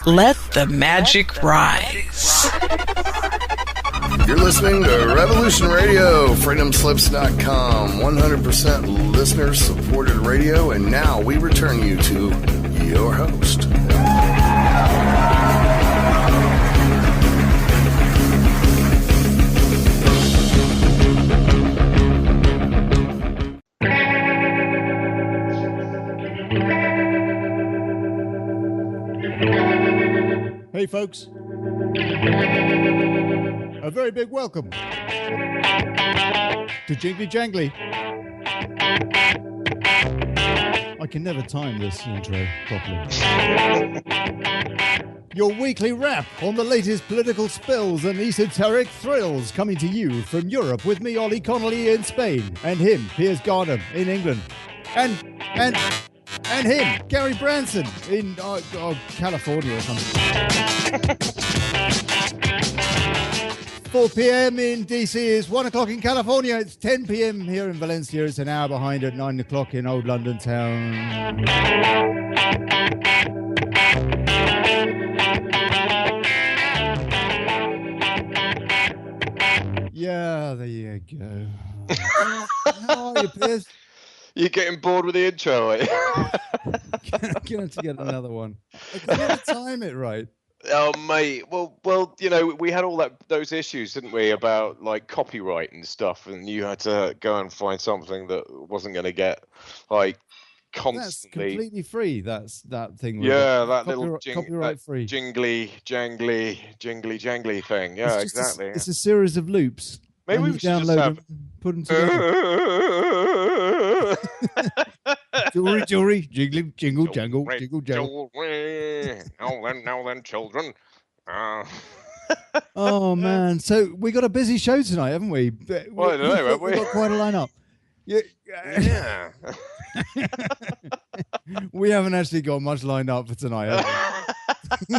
Let the magic rise. You're listening to Revolution Radio, freedomslips.com, 100% listener-supported radio, and now we return you to your host. Hey folks, a very big welcome to Jingly-Jangly. I can never time this intro properly. Your weekly wrap on the latest political spills and esoteric thrills, coming to you from Europe with me, Olly Connolly, in Spain, and him, Piers in England, and him, Gary Branson, in California or something. 4 p.m. in DC is 1 o'clock in California. It's 10 p.m. here in Valencia. It's an hour behind at 9 o'clock in old London town. Yeah, there you go. How are you, Piers? You're getting bored with the intro, eh? Going to get another one. I can never time it right. Oh, mate. Well, you know, we had all those issues, didn't we, about like copyright and stuff, and you had to go and find something that wasn't going to get like constantly. That's completely free. That's that thing. Yeah, that little copyright free jingly-jangly thing. Yeah, exactly. It's a series of loops. Maybe we should download just have... them, put them together. Jewelry, jingle, jangle, jingle, jangle. Now then, children. Oh man, so we got a busy show tonight, haven't we? Well, I don't know, have we? We've got quite a lineup. Yeah. We haven't actually got much lined up for tonight, have we?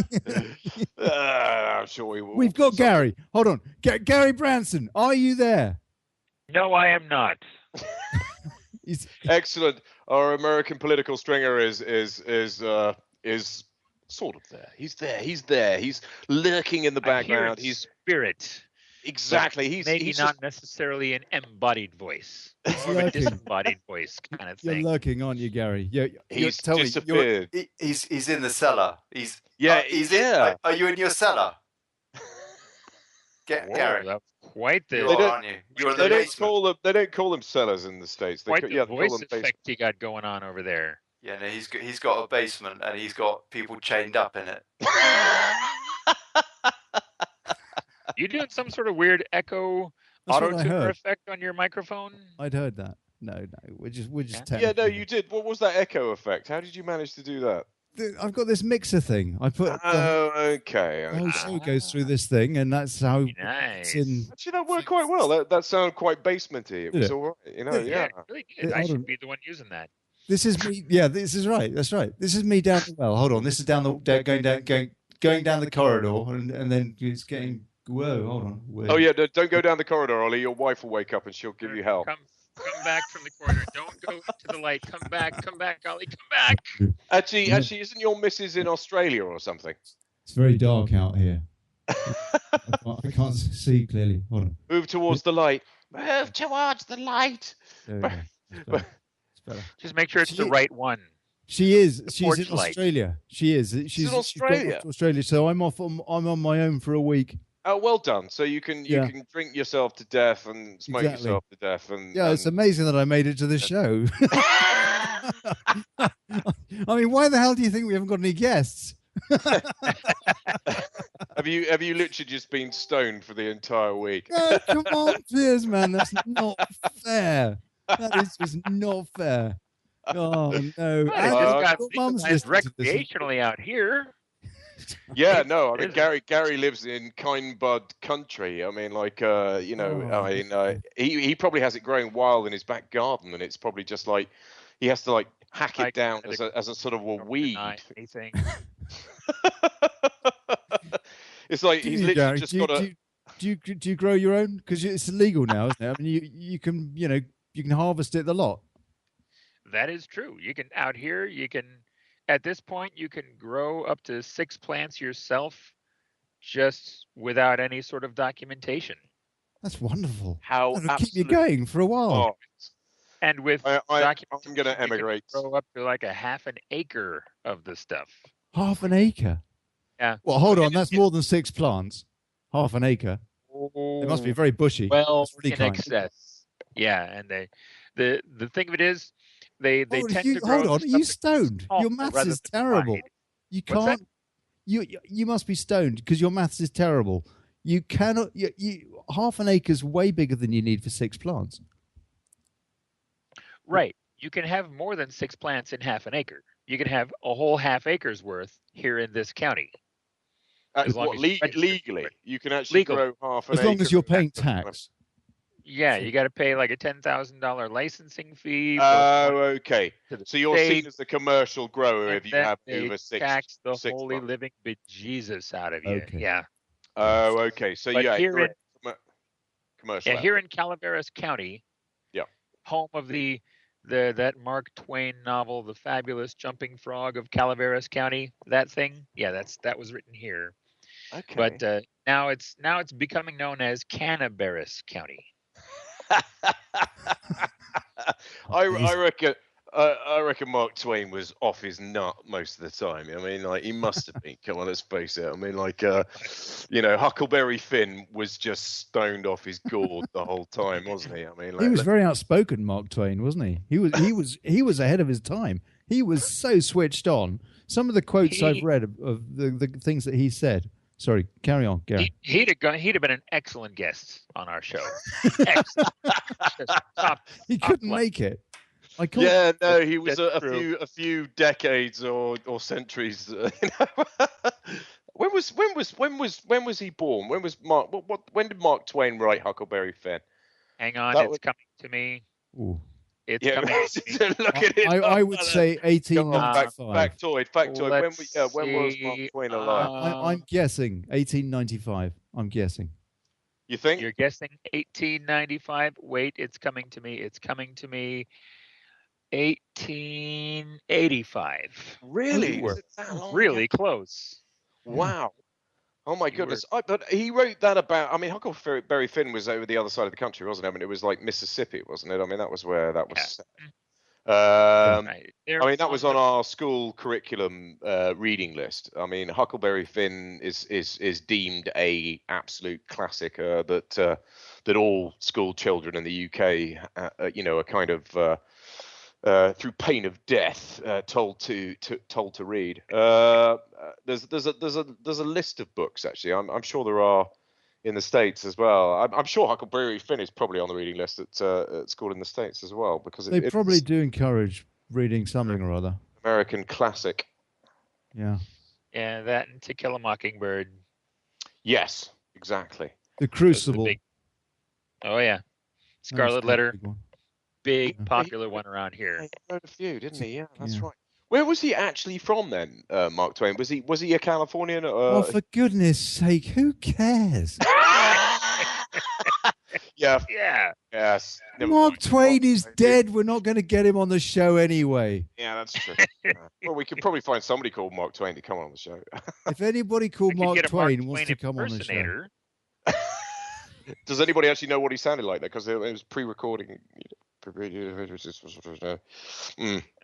I'm sure we will. We've got Gary. Hold on, Gary Branson. Are you there? No, I am not. Excellent. Our American political stringer is sort of there. He's there. He's lurking in the background. He's spirit. Exactly. He's not necessarily an embodied voice. Or a disembodied voice kind of thing. You're lurking, aren't you, Gary? He's disappeared. He's in the cellar. He's in. Are you in your cellar? Gary. Quite the. Aren't you? You're in the basement. They don't call them cellars in the States. Quite the voice effect you got going on over there. Yeah, no, he's got a basement and he's got people chained up in it. You doing some sort of weird echo auto-tuner effect on your microphone? I'd heard that. No, we're just. Yeah, no, you did. What was that echo effect? How did you manage to do that? I've got this mixer thing. I put. Okay. The whole show goes through this thing, and that's how. Nice. Actually, that worked quite well. That sounded quite basementy. It was all right. You know, yeah. It really did. I should be the one using that. This is me. Yeah, this is right. That's right. This is me down the well. Hold on. This is down the going down the corridor, and then it's getting. Whoa, hold on. Whoa. Oh yeah, don't go down the corridor, Ollie. Your wife will wake up and she'll give you hell. Come back from the corridor. Don't go to the light. Come back, Ollie. Come back. Actually, isn't your missus in Australia or something? It's very dark out here. I can't see clearly. Hold on. Move towards the light. Move towards the light. It's better. Just make sure it's the right one. She is. She's in Australia. She is. She's in Australia. Australia. So I'm on my own for a week. Oh, well done. So you can drink yourself to death and smoke yourself to death. It's amazing that I made it to this show. I mean, why the hell do you think we haven't got any guests? Have you literally just been stoned for the entire week? Oh, come on, Piers, man. That's not fair. That is just not fair. Oh, no. Mum's recreationally out here. Yeah, no, I mean Gary lives in kind bud country. I mean, like he probably has it growing wild in his back garden, and it's probably just like he has to like hack it down as a sort of a weed. It's like he's literally just got a. Do you grow your own? Because it's illegal now, isn't it? I mean, you can harvest it a lot. That is true. You can out here. You can at this point, you can grow up to 6 plants yourself, just without any sort of documentation. That's wonderful. How That'll keep you going for a while. Oh, And with I'm documentation, going to you can emigrate. grow up to like a half an acre of the stuff. Half an acre? Yeah. Well, hold on. That's more than 6 plants. Half an acre. It must be very bushy. Well, really in excess. Yeah, and the thing of it is, they tend to grow. Hold on, are you stoned? Your maths is terrible. wide. You What's that? can't. You must be stoned because your maths is terrible. You cannot. Half an acre is way bigger than you need for 6 plants. Right. You can have more than 6 plants in half an acre. You can have a whole half acre's worth here in this county. Legally, you can actually grow half an acre. As long as you're paying tax. Yeah, you got to pay like a $10,000 licensing fee. Oh, okay. So you're seen as a commercial grower if you have over 6. Tax the holy living bejesus out of you. Okay. Yeah. Oh, okay. So but yeah, here commercial. Yeah, here in Calaveras County. Yeah. Home of that Mark Twain novel, The Fabulous Jumping Frog of Calaveras County. That thing. Yeah, that was written here. Okay. But now it's becoming known as Canaveras County. I reckon Mark Twain was off his nut most of the time. I mean, like, he must have been. Come on, let's face it. I mean, like, Huckleberry Finn was just stoned off his gourd the whole time, wasn't he? I mean, like, he was very outspoken, Mark Twain, wasn't he? He was ahead of his time. He was so switched on. Some of the quotes I've read of the things that he said. Sorry, carry on, Gary. He'd have been an excellent guest on our show. He couldn't make it. Yeah, no, he was a few decades or centuries. When was he born? When was Mark? When did Mark Twain write Huckleberry Finn? Hang on, it's coming to me. Ooh. It's coming to me. Look at it. I would say 1895. Factoid. When was Mark Twain alive? I'm guessing 1895. I'm guessing. You think? You're guessing 1895. Wait, it's coming to me. It's coming to me. 1885. Really? Really close. Wow. Oh my goodness! But he wrote that about. I mean, Huckleberry Finn was over the other side of the country, wasn't it? I mean, it was like Mississippi, wasn't it? I mean, that was where that was set. I mean, that was on our school curriculum reading list. I mean, Huckleberry Finn is deemed a absolute classic that all school children in the UK, are kind of through pain of death told to read. There's a list of books actually. I'm sure there are in the States as well. I'm sure Huckleberry Finn is probably on the reading list at school in the States as well, because they probably do encourage reading something or other. American classic. Yeah. Yeah, that and To Kill a Mockingbird. Yes, exactly. The Crucible. Oh yeah, Scarlet Letter. Big popular one around here. He wrote a few, didn't he? Yeah, that's right. Where was he actually from then, Mark Twain? Was he a Californian? Oh, for goodness sake, who cares? Yeah. Yes. Mark Twain is dead. We're not going to get him on the show anyway. Yeah, that's true. Well, we could probably find somebody called Mark Twain to come on the show. If anybody called Mark Twain wants to come on the show. Does anybody actually know what he sounded like? Because it was pre-recording.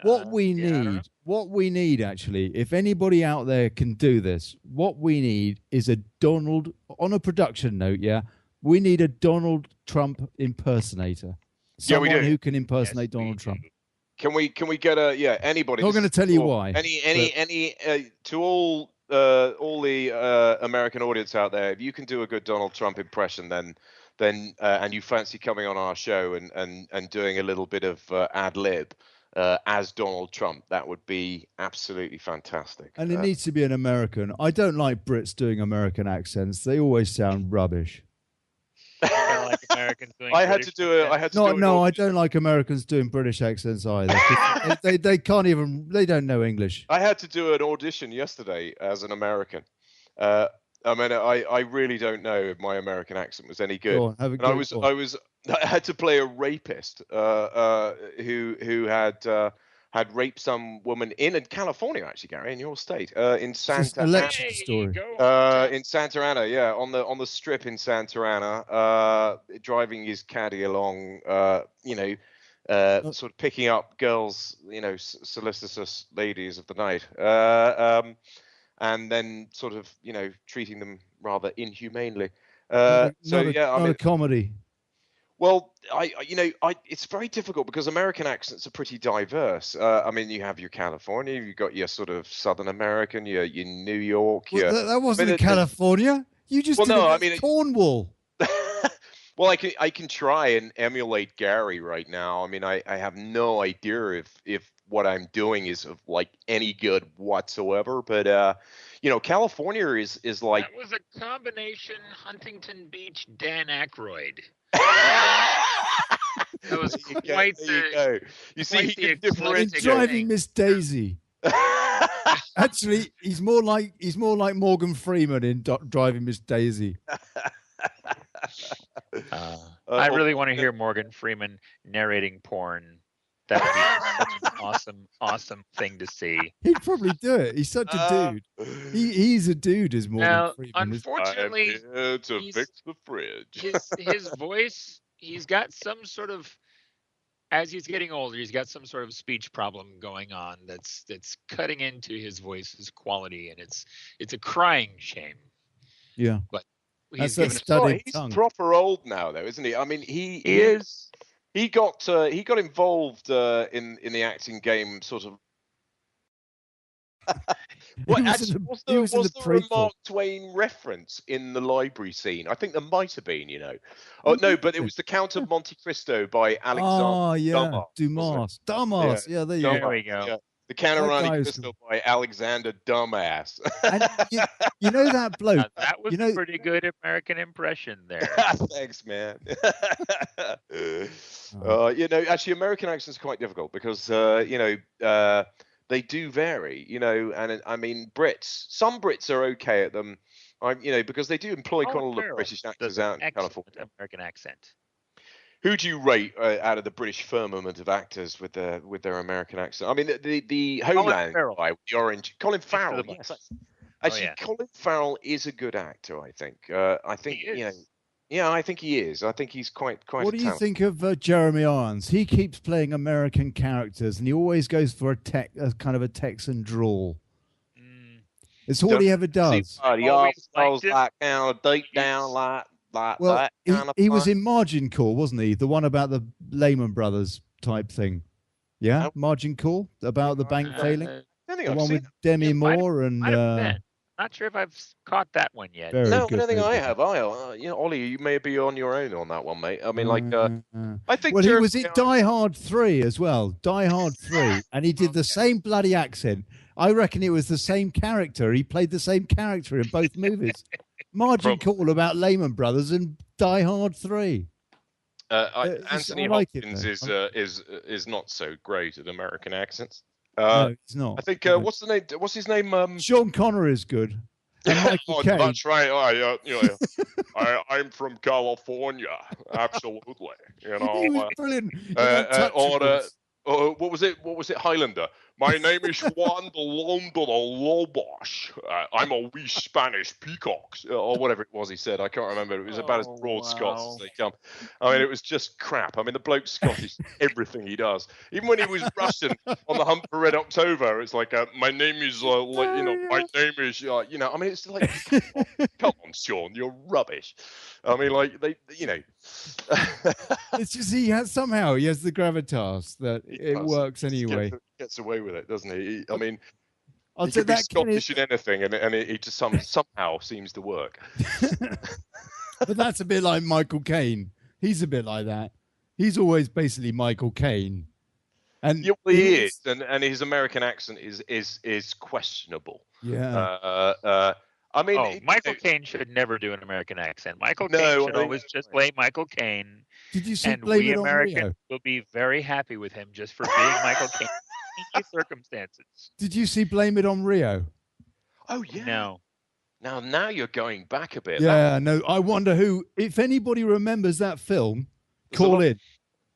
What we need actually, if anybody out there can do this, what we need is a Donald, on a production note, we need a Donald Trump impersonator. Someone who can impersonate Donald Trump. Can we get anybody? I'm not going to tell you why. Any to all the American audience out there, if you can do a good Donald Trump impression, then and you fancy coming on our show and doing a little bit of ad lib as Donald Trump, that would be absolutely fantastic. And it needs to be an American. I don't like Brits doing American accents. They always sound rubbish. I like Americans doing I had to do it. I don't like Americans doing British accents either. they can't even. They don't know English. I had to do an audition yesterday as an American. I mean, I really don't know if my American accent was any good. Go on, I had to play a rapist who had had raped some woman in California, actually, Gary, in your state, in Santa Ana. Election story. In Santa Ana, yeah, on the strip in Santa Ana, driving his caddy along, sort of picking up girls, solicitous ladies of the night, and then sort of, treating them rather inhumanely. Not a comedy. Well, it's very difficult because American accents are pretty diverse. I mean, you have your California, you've got your sort of Southern American, your New York. That wasn't in California. You just Cornwall. Well, I can try and emulate Gary right now. I mean, I have no idea if what I'm doing is of like any good whatsoever. But California is like that was a combination Huntington Beach Dan Aykroyd. That was quite the. You see, he can differentiate. Driving Miss Daisy. Actually, he's more like Morgan Freeman in Driving Miss Daisy. I really want to hear Morgan Freeman narrating porn. That would be such an awesome thing to see. He'd probably do it. He's such a dude. He's a dude, is Morgan Freeman. Unfortunately, I'm here to fix the fridge. His voice, he's got some sort of, as he's getting older, he's got some sort of speech problem going on that's cutting into his voice's quality, and it's a crying shame. Yeah, but he's proper old now, though, isn't he? I mean, he is. He got involved in the acting game, sort of. Was there a Mark Twain reference in the library scene? I think there might have been, Oh no, but it was The Count of Monte Cristo by Alexander. Oh yeah, Dumas. Yeah, there we go. Yeah. The Count of Monte Cristo by Alexander Dumbass. And you know that bloke? That was a pretty good American impression there. Thanks, man. Actually, American accents are quite difficult because they do vary, and I mean, some Brits are okay at them, because they do employ quite a lot of British actors out in California. American accent. Who do you rate out of the British firmament of actors with their American accent? I mean, the Homeland guy with the orange, Colin Farrell. Yes. Actually, Colin Farrell is a good actor. I think. I think I think he is. I think he's quite. What do you think of Jeremy Irons? He keeps playing American characters, and he always goes for a kind of a Texan drawl. It's all he ever does. He always goes like down, deep down, like well, that. He was in Margin Call, wasn't he? The one about the Lehman Brothers type thing. Yeah, Margin Call about the bank failing. The one with Demi Moore and. Not sure if I've caught that one yet. I don't think I have. Ollie, you may be on your own on that one, mate. I mean, I think. Well, he was in Die Hard 3 as well. Die Hard 3, and he did the same bloody accent. I reckon it was the same character. He played the same character in both movies. Margin Call about Lehman Brothers and Die Hard 3. Anthony Hopkins is not so great at American accents. No, it's not. I think what's his name? Sean Connery is good. And Michael Caine. That's right. I'm from California. Absolutely. He was brilliant. What was it? Highlander. My name is Juan de London Lobos. I'm a wee Spanish peacock, or whatever it was he said. I can't remember. It was about as broad Scots as they come. I mean, it was just crap. I mean, the bloke's Scottish, everything he does. Even when he was Russian on the Hunt for Red October, it's like, my name is, my name is, I mean, it's like, come on, Sean, you're rubbish. I mean, it's just he has the gravitas that it works anyway. Gets away with it, doesn't he? I mean, I'll he could be Scottish in anything, and it just somehow seems to work. But that's a bit like Michael Caine. He's a bit like that. He's always basically Michael Caine, and he is, and his American accent is questionable. Yeah. I mean, Michael Caine should never do an American accent. Michael Caine should always just play Michael Caine. Did you see and we Americans will be very happy with him just for being Michael Caine in any circumstances. Did you see Blame It on Rio? Oh yeah. No. Now you're going back a bit. Yeah, no. I wonder if anybody remembers that film. Call in.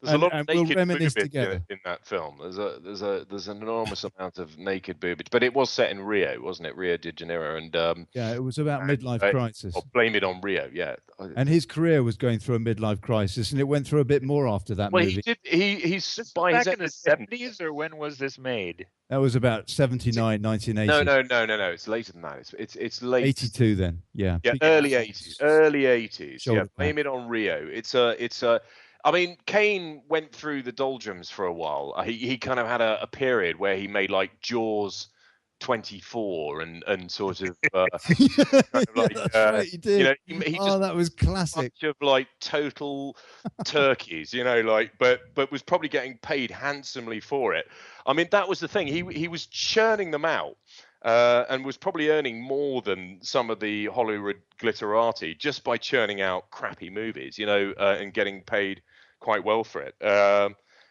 There's a lot of we'll naked reminisce boobage together. in that film. There's an enormous amount of naked boobage, but it was set in Rio, wasn't it? Rio de Janeiro, and Yeah, it was about midlife crisis. Or blame it on Rio, yeah. And his career was going through a midlife crisis, and it went through a bit more after that Well, movie. he's by Back his in the 70s, or when was this made? That was about 79, 1980. No. It's later than that. It's late. 82 then, yeah. Yeah, early 80s. Early 80s. Shoulder Yeah, blame it on Rio. It's a. I mean, Kane went through the doldrums for a while. He kind of had a period where he made like Jaws 24 and sort of, kind of like That's right, he did. you know, he just That was classic. bunch of like total turkeys, you know, like but was probably getting paid handsomely for it. I mean, that was the thing. He was churning them out. And was probably earning more than some of the Hollywood glitterati just by churning out crappy movies, you know, and getting paid quite well for it.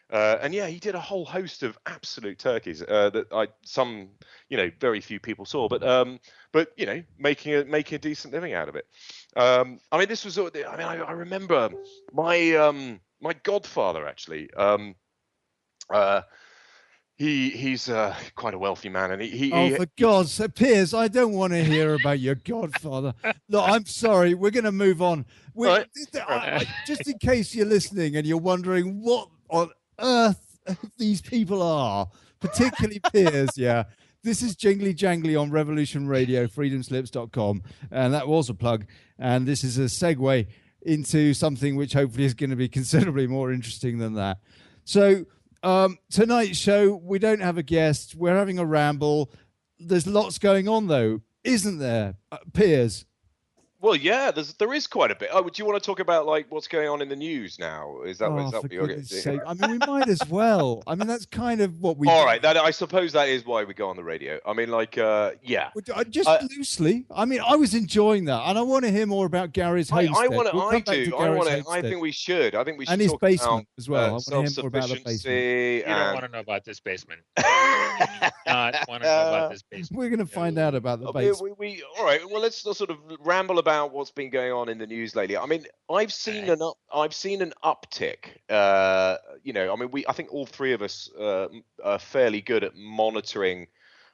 And yeah, he did a whole host of absolute turkeys that some, you know, very few people saw, but you know, making a decent living out of it. I mean, this was. I mean, I remember my godfather actually. He's quite a wealthy man, and for God's sake, Piers, I don't want to hear about your godfather. Look, I'm sorry, we're going to move on. Just in case you're listening and you're wondering what on earth these people are, particularly Piers, yeah. This is Jingly-Jangly on Revolution Radio, freedomslips.com, and that was a plug. And this is a segue into something which hopefully is going to be considerably more interesting than that. So, tonight's show, we don't have a guest. We're having a ramble. There's lots going on, though, isn't there, Piers? Well, yeah, there is quite a bit. Oh, do you want to talk about like what's going on in the news now? Is that what you're getting to? I mean, we might as well. I mean, that's kind of what we. All do. right, I suppose that is why we go on the radio. I mean, like, yeah. Just loosely. I mean, I was enjoying that, and I want to hear more about Gary's homestead. I think we should. And his basement as well. I want to hear more about the basement. You don't want to know about this basement. Not want to know about this basement. We're going to find out about the basement. All right. Well, let's sort of ramble about what's been going on in the news lately. I mean, I've seen an uptick. You know, I mean, I think all three of us are fairly good at monitoring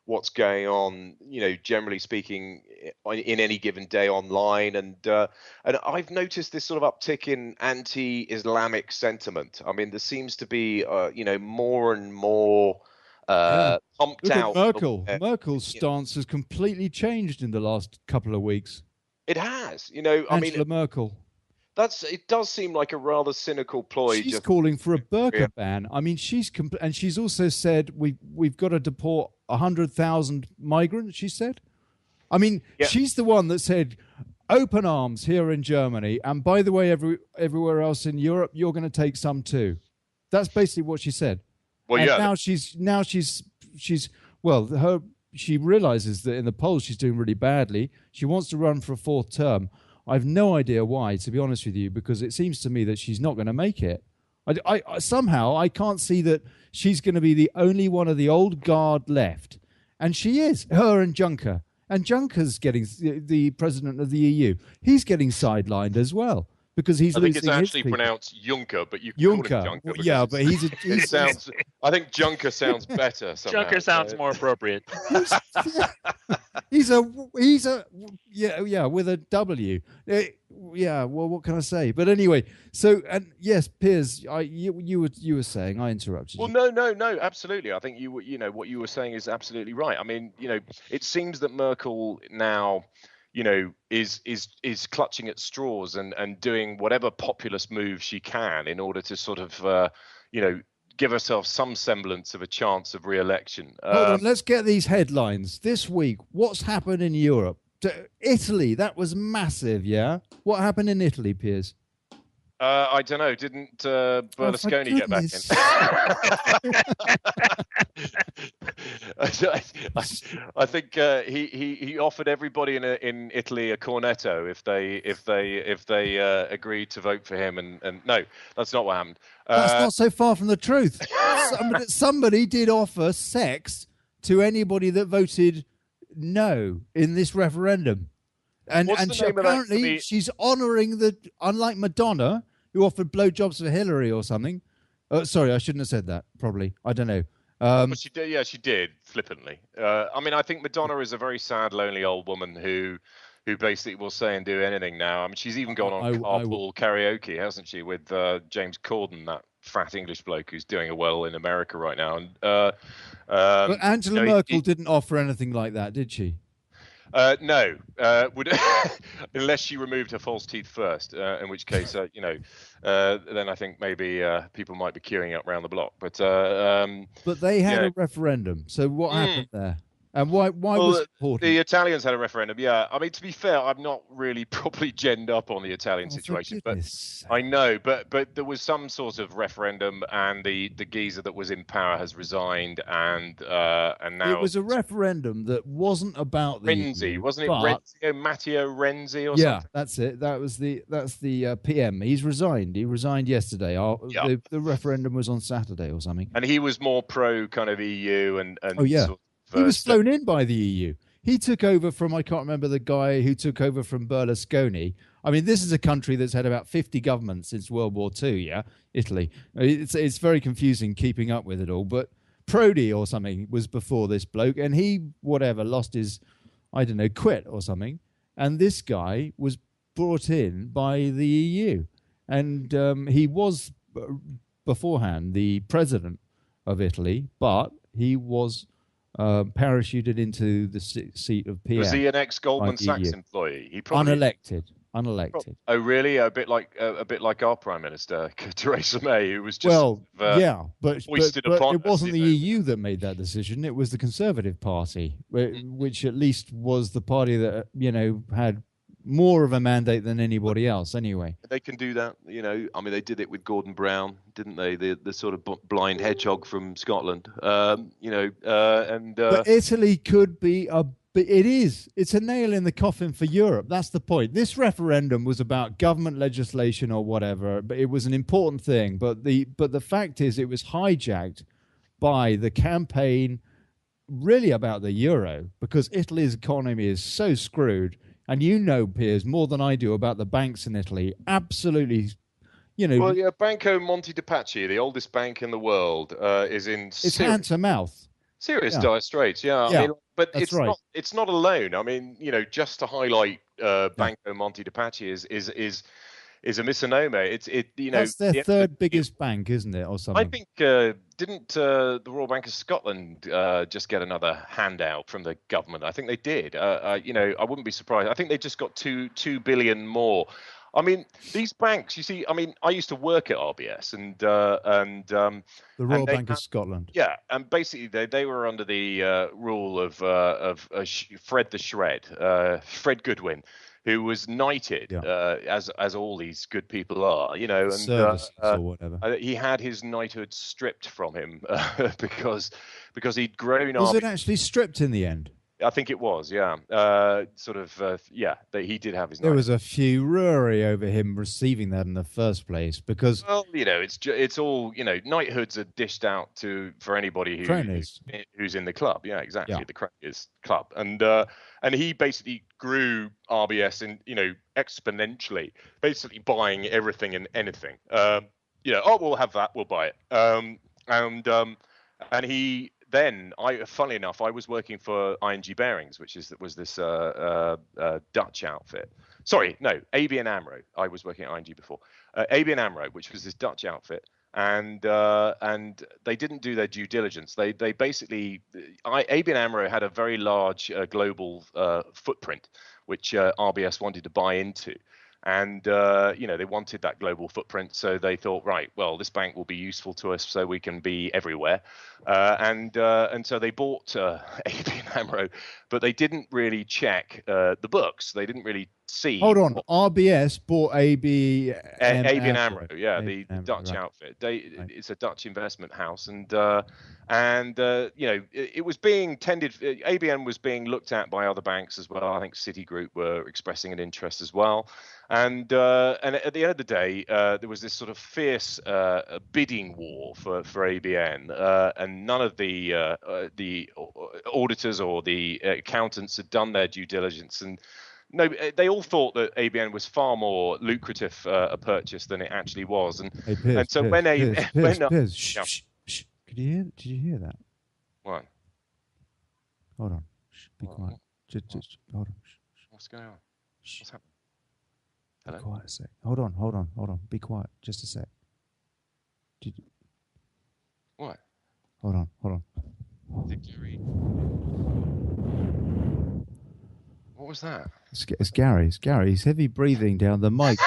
what's going on, you know, generally speaking, in any given day online, and I've noticed this sort of uptick in anti-Islamic sentiment. I mean, there seems to be, you know, more and more pumped Look out. at Merkel. Merkel's stance has completely changed in the last couple of weeks. It has, you know. Angela Merkel. It does seem like a rather cynical ploy. She's calling for a burqa ban. I mean, and she's also said we've got to deport 100,000 migrants. She said. I mean, she's the one that said open arms here in Germany, and by the way, everywhere else in Europe, you're going to take some too. That's basically what she said. Well, and she realizes that in the polls she's doing really badly. She wants to run for a fourth term. I've no idea why, to be honest with you, because it seems to me that she's not going to make it. I somehow I can't see that she's going to be the only one of the old guard left, and she is. Her and Juncker, and Juncker's getting the president of the EU. He's getting sidelined as well. Because he's I think it's actually pronounced Juncker, but you can call him Juncker. Yeah, but it sounds. I think Juncker sounds better. Somehow. Juncker sounds more appropriate. He's a with a W. Yeah, well, what can I say? But anyway, so and yes, Piers, you were saying I interrupted you. Well, no, absolutely. I think you know what you were saying is absolutely right. I mean, you know, it seems that Merkel now, you know, is clutching at straws and doing whatever populist move she can in order to sort of, you know, give herself some semblance of a chance of re-election. Hold on, let's get these headlines. This week, what's happened in Europe? Italy, that was massive, yeah? What happened in Italy, Piers? I don't know. Didn't Berlusconi get back in? I think he offered everybody in Italy a cornetto if they agreed to vote for him. And no, that's not what happened. That's not so far from the truth. Somebody did offer sex to anybody that voted no in this referendum. And apparently she's honouring unlike Madonna, who offered blowjobs for Hillary or something, Sorry, I shouldn't have said that. Probably, I don't know. But she did. Yeah, she did flippantly. I mean, I think Madonna is a very sad, lonely old woman who basically will say and do anything now. I mean, she's even gone on carpool karaoke, hasn't she, with James Corden, that fat English bloke who's doing well in America right now. And but Angela Merkel didn't offer anything like that, did she? No, unless she removed her false teeth first, in which case, then I think maybe people might be queuing up around the block. But they had a referendum. So what happened there? And why was it important? The Italians had a referendum. Yeah, I mean, to be fair, I'm not really properly genned up on the Italian situation, but I know. But there was some sort of referendum, and the geezer that was in power has resigned, and now it was a referendum that wasn't about the Renzi, wasn't it? Matteo Renzi or something? Yeah, that's it. That's the PM. He's resigned. He resigned yesterday. The referendum was on Saturday or something. And he was more pro kind of EU and he was flown in by the EU. He took over from, I can't remember the guy who took over from Berlusconi. I mean, this is a country that's had about 50 governments since World War II, yeah? Italy. It's very confusing keeping up with it all. But Prodi or something was before this bloke, and he, lost his, quit or something. And this guy was brought in by the EU. And he was, beforehand, the president of Italy, but he was parachuted into the seat of PM. Was he an ex-Goldman Sachs employee? He probably unelected. Oh, really? A bit like our Prime Minister Theresa May, who was just but it wasn't the EU EU that made that decision. It was the Conservative Party, which at least was the party that had more of a mandate than anybody else anyway. They can do that, I mean, they did it with Gordon Brown, didn't they? The sort of blind hedgehog from Scotland, but Italy could be it's a nail in the coffin for Europe. That's the point. This referendum was about government legislation or whatever, but it was an important thing. But the fact is, it was hijacked by the campaign really about the euro, because Italy's economy is so screwed. And Piers, more than I do about the banks in Italy. Absolutely, Well, yeah, Banco Monte de Paschi, the oldest bank in the world, is in it's hand to mouth. Serious dire straits, yeah. I mean, but it's not alone. I mean, just to highlight Banco Monte de Paschi is a misnomer. That's their third biggest bank, isn't it, or something? I think didn't the Royal Bank of Scotland just get another handout from the government? I think they did. I wouldn't be surprised. I think they just got 2 billion more. I mean, these banks. You see, I mean, I used to work at RBS and the Royal Bank of Scotland. Yeah, and basically they were under the rule of Fred the Shred, Fred Goodwin, who was knighted, as all these good people are, and services or whatever. He had his knighthood stripped from him because he'd grown up. Was it actually stripped in the end? I think it was, yeah. That he did have his. There was a furore over him receiving that in the first place because. Well, it's all knighthoods are dished out for anybody who's in the club. Yeah, exactly. Yeah. The Crackers Club, and he basically grew RBS exponentially, basically buying everything and anything. We'll have that, we'll buy it. And he. Then, funnily enough, I was working for ING Bearings, which was this Dutch outfit. Sorry, no, ABN AMRO. I was working at ING before. ABN AMRO, which was this Dutch outfit, and they didn't do their due diligence. They basically, ABN AMRO had a very large global footprint, which RBS wanted to buy into. And, they wanted that global footprint. So they thought, right, well, this bank will be useful to us so we can be everywhere. And so they bought ABN AMRO, but they didn't really check the books. They didn't really see. Hold on. RBS bought ABN AMRO, the Dutch outfit. It's a Dutch investment house. And it was being tended. ABN was being looked at by other banks as well. I think Citigroup were expressing an interest as well. And at the end of the day, there was this sort of fierce bidding war for ABN, and none of the auditors or the accountants had done their due diligence. And No, they all thought that ABN was far more lucrative a purchase than it actually was, and Hey, Piers, and so Piers, shh, yeah. shh. Did you hear that? What? Hold on. Shh, be quiet. Just hold on. Shh. What's going on? Shh. What's happening? Be Hello? quiet a sec. Hold on. Be quiet. Just a sec. What? Hold on. Is it Gary? What was that? It's Gary. It's Gary. He's heavy breathing down the mic.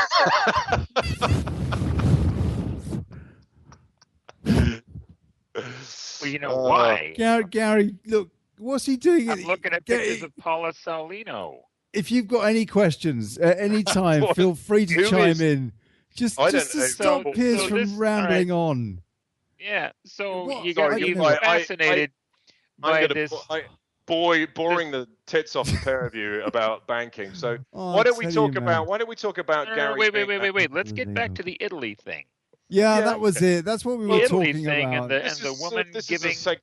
Well, you know why? Gary, look, what's he doing? I'm looking at pictures of Paula Saulino. If you've got any questions at any time, feel free to chime in. Just to stop Piers from rambling on. Yeah, so What? you're going to be fascinated by this. Boring the tits off a pair of you about banking. So why don't we talk about Gary? Wait. Let's get back to the Italy thing. Yeah, that was it. That's what we were talking about. And the woman giving segue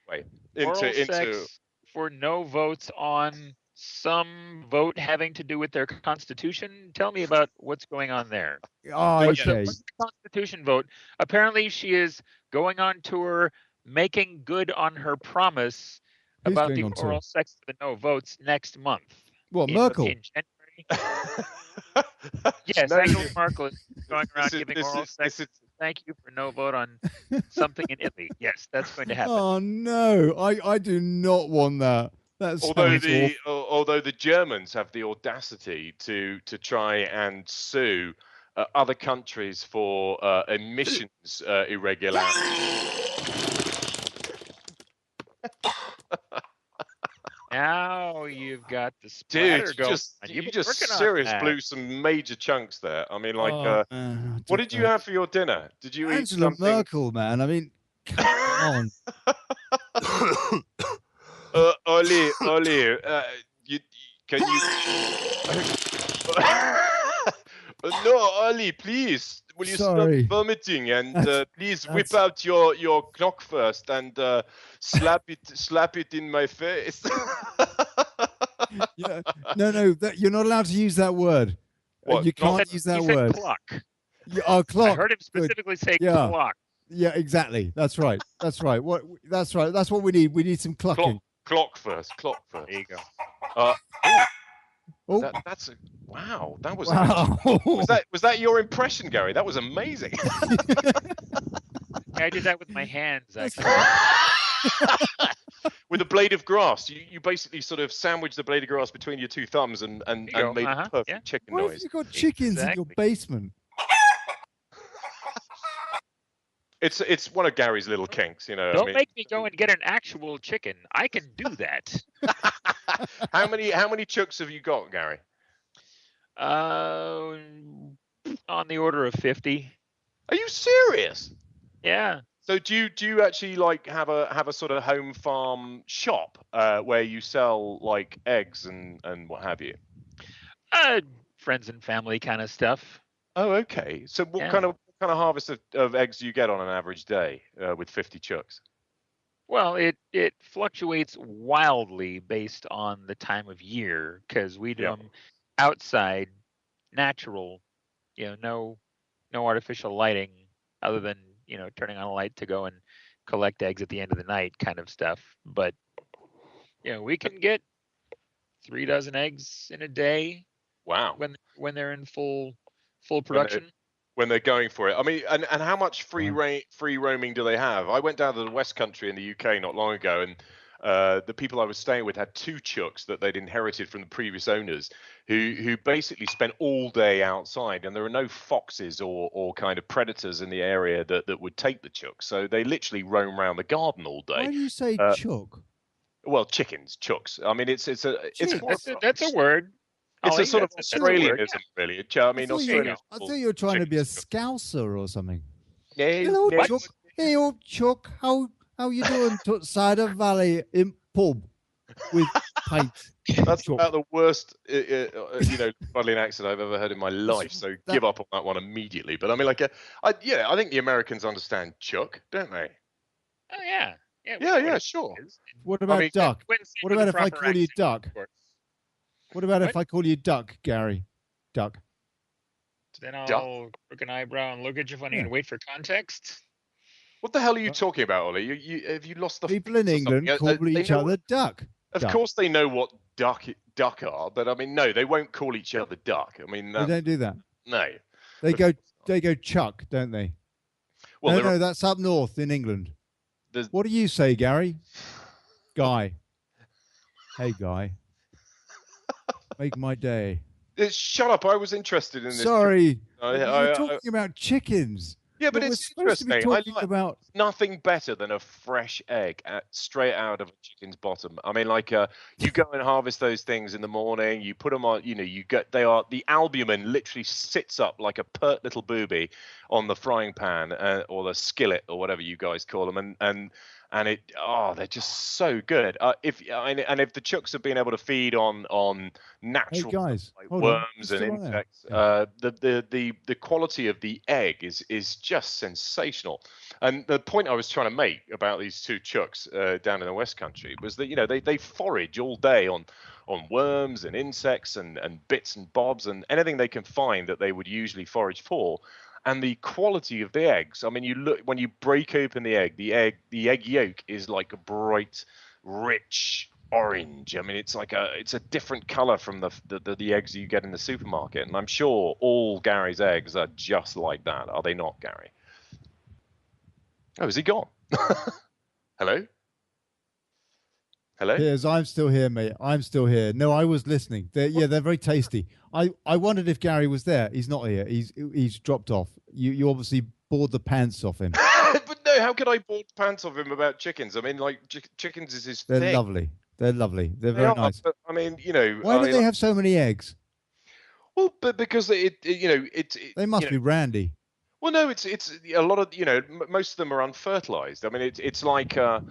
oral sex for no votes on some vote having to do with their constitution. Tell me about what's going on there. Oh, okay. The constitution vote. Apparently, she is going on tour, making good on her promise about the oral sex for the no votes next month. What, Merkel? In January. Yes, Angela Merkel is going around giving oral sex. Thank you for no vote on something in Italy. Yes, that's going to happen. Oh no, I do not want that. Although the Germans have the audacity to try and sue other countries for emissions irregularities. Now you've got the splatter going. You just seriously blew some major chunks there. I mean, like, what did you have for your dinner? Did you eat something? Merkel, man. I mean, come on. Olly, can you? No, Olly, please. Will you stop vomiting and please whip out your clock first and slap it in my face? Yeah. No, you're not allowed to use that word. What? You can't use that word. Clock. Yeah, clock. I heard him specifically say clock. Yeah, exactly. That's right. That's right. That's right. That's what we need. We need some clucking. Clock first. There you go. That's a wow. That was was that your impression, Gary? That was amazing. I did that with my hands, actually. With a blade of grass, you basically sort of sandwiched the blade of grass between your two thumbs and made a perfect chicken Why noise. have you got chickens in your basement? It's one of Gary's little kinks, you know. Don't make me go and get an actual chicken. I can do that. How many chooks have you got, Gary? On the order of 50. Are you serious? Yeah. So do you actually like have a sort of home farm shop where you sell like eggs and what have you? Friends and family kind of stuff. Oh, okay. So what kind of harvest of eggs do you get on an average day with 50 chooks? Well, it fluctuates wildly based on the time of year because we do them outside, natural, no artificial lighting other than, turning on a light to go and collect eggs at the end of the night kind of stuff. But, we can get 3 dozen eggs in a day. Wow. When they're in full production. When they're going for it. I mean, and how much free roaming do they have? I went down to the West Country in the UK not long ago, and the people I was staying with had 2 chooks that they'd inherited from the previous owners who basically spent all day outside, and there are no foxes or kind of predators in the area that would take the chooks. So they literally roam around the garden all day. Why do you say chook? Well, chickens, chooks. I mean, that's a word. It's a sort of Australianism, really. I mean, Australia. I thought you were trying to be a scouser or something. Hello, Chuck. Hey, old Chuck. How you doing? Cider Valley in pub with pints. That's about the worst, Australian accent I've ever heard in my life. So give up on that one immediately. But I mean, I think the Americans understand Chuck, don't they? Oh yeah. Yeah, sure. What about duck? What about if I call you duck? What about if I call you Duck, Gary? Duck. Then I'll crook an eyebrow and look at you funny and wait for context. What the hell are you talking about, Ollie? Have you lost the people in England call each other Duck? Of course, they know what duck are, but I mean, no, they won't call each other Duck. I mean, they don't do that. No, they go Chuck, don't they? Well, no, that's up north in England. What do you say, Gary? Guy. Hey, Guy. Make my day. Shut up! I was interested in this. Sorry, we're talking about chickens. Yeah, but it's interesting. I like about nothing better than a fresh egg straight out of a chicken's bottom. I mean, like you go and harvest those things in the morning. You put them on. The albumin literally sits up like a pert little booby on the frying pan or the skillet or whatever you guys call them, and they're just so good. If the chooks have been able to feed on natural worms and insects, the quality of the egg is just sensational. And the point I was trying to make about these two chooks down in the West Country was that they forage all day on worms and insects and bits and bobs and anything they can find that they would usually forage for. And the quality of the eggs, I mean, you look when you break open the egg yolk is like a bright, rich orange. I mean, it's a different color from the eggs you get in the supermarket. And I'm sure all Gary's eggs are just like that. Are they not, Gary? Oh, is he gone? Hello? Hello? Piers, I'm still here, mate. I'm still here. No, I was listening. They're very tasty. I wondered if Gary was there. He's not here. He's dropped off. You obviously bored the pants off him. But no, how could I bore the pants off him about chickens? I mean, like chickens is his thing. They're lovely. They're lovely. They're very nice. But, I mean, why do they have so many eggs? Well, but because they must be randy. Well, no, it's a lot of most of them are unfertilized. I mean, it's like when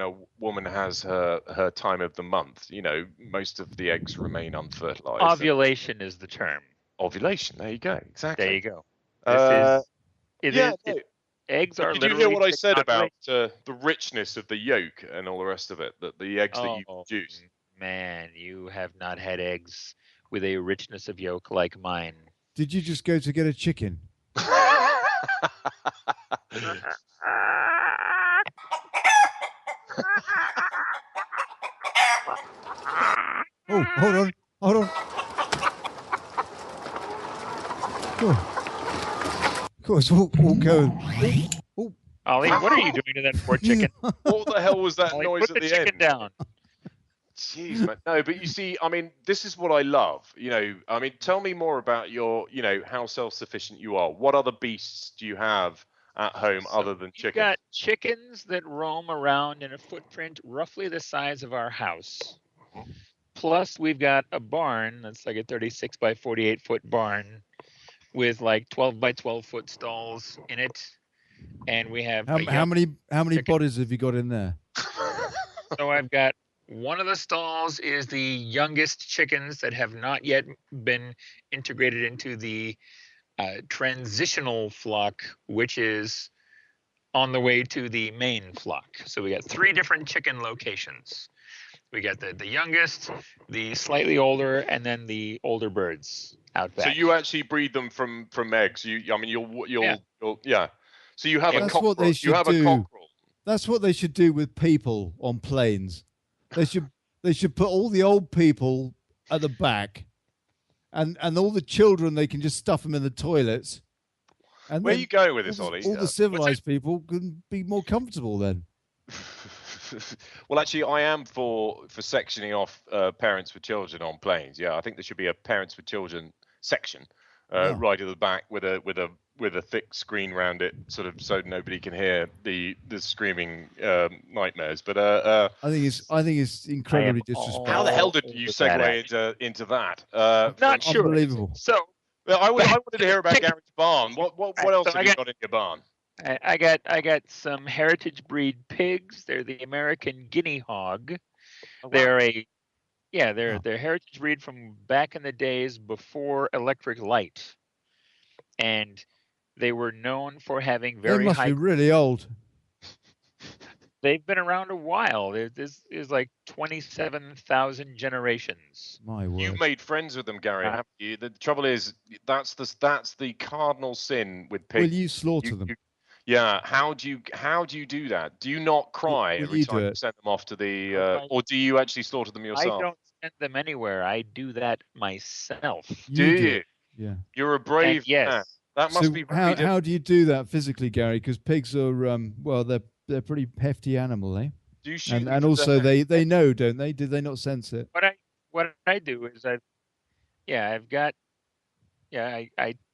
a woman has her time of the month, most of the eggs remain unfertilized. Ovulation is the term. Ovulation. There you go. Exactly. There you go. Eggs are. Did you hear what I said about the richness of the yolk and all the rest of it? That the eggs that you produce. Man, you have not had eggs with a richness of yolk like mine. Did you just go to get a chicken? Oh, hold on. Of course, we'll go. Oh. Ollie, what are you doing to that poor chicken? What the hell was that Ollie, noise put at the chicken end? Down. Jeez, man. No, but you see, I mean, this is what I love. I mean, tell me more about your, how self-sufficient you are. What other beasts do you have at home other than chickens? We've got chickens that roam around in a footprint roughly the size of our house. Plus, we've got a barn that's like a 36 by 48 foot barn with like 12 by 12 foot stalls in it. And we have how many bodies have you got in there? So I've got one of the stalls is the youngest chickens that have not yet been integrated into the transitional flock, which is on the way to the main flock. So we got 3 different chicken locations. We got the youngest, the slightly older, and then the older birds out back. So you actually breed them from eggs. You'll So you have a cockerel. You have a cockerel. That's what they should do with people on planes. They should put all the old people at the back, and all the children, they can just stuff them in the toilets. And where are you going with this, all Ollie? All the civilized people can be more comfortable then. Well, actually, I am for sectioning off parents with children on planes. Yeah, I think there should be a parents with children section right at the back with a thick screen around it, sort of so nobody can hear the screaming nightmares. But I think it's incredibly disrespectful. How the hell did you segue into that? Not sure. Unbelievable. So I wanted to hear about Gary's barn. What else have you got in your barn? I got some heritage breed pigs. They're the American guinea hog. Oh, wow. They're heritage breed from back in the days before electric light, and they were known for having very high. They must be really old. they've been around a while. This is like 27,000 generations. My word. You've made friends with them, Gary, haven't you? The trouble is, that's the cardinal sin with pigs. Will you slaughter them? Yeah. How do you do that? Do you not cry every time you send them off to the, or do you actually slaughter them yourself? I don't send them anywhere. I do that myself. Do you? Yeah. You're a brave man. That must be really difficult. How do you do that physically, Gary? Because pigs are well, they're pretty hefty animal, eh? Do you shoot them and also they know, don't they? Did they not sense it? What I do is I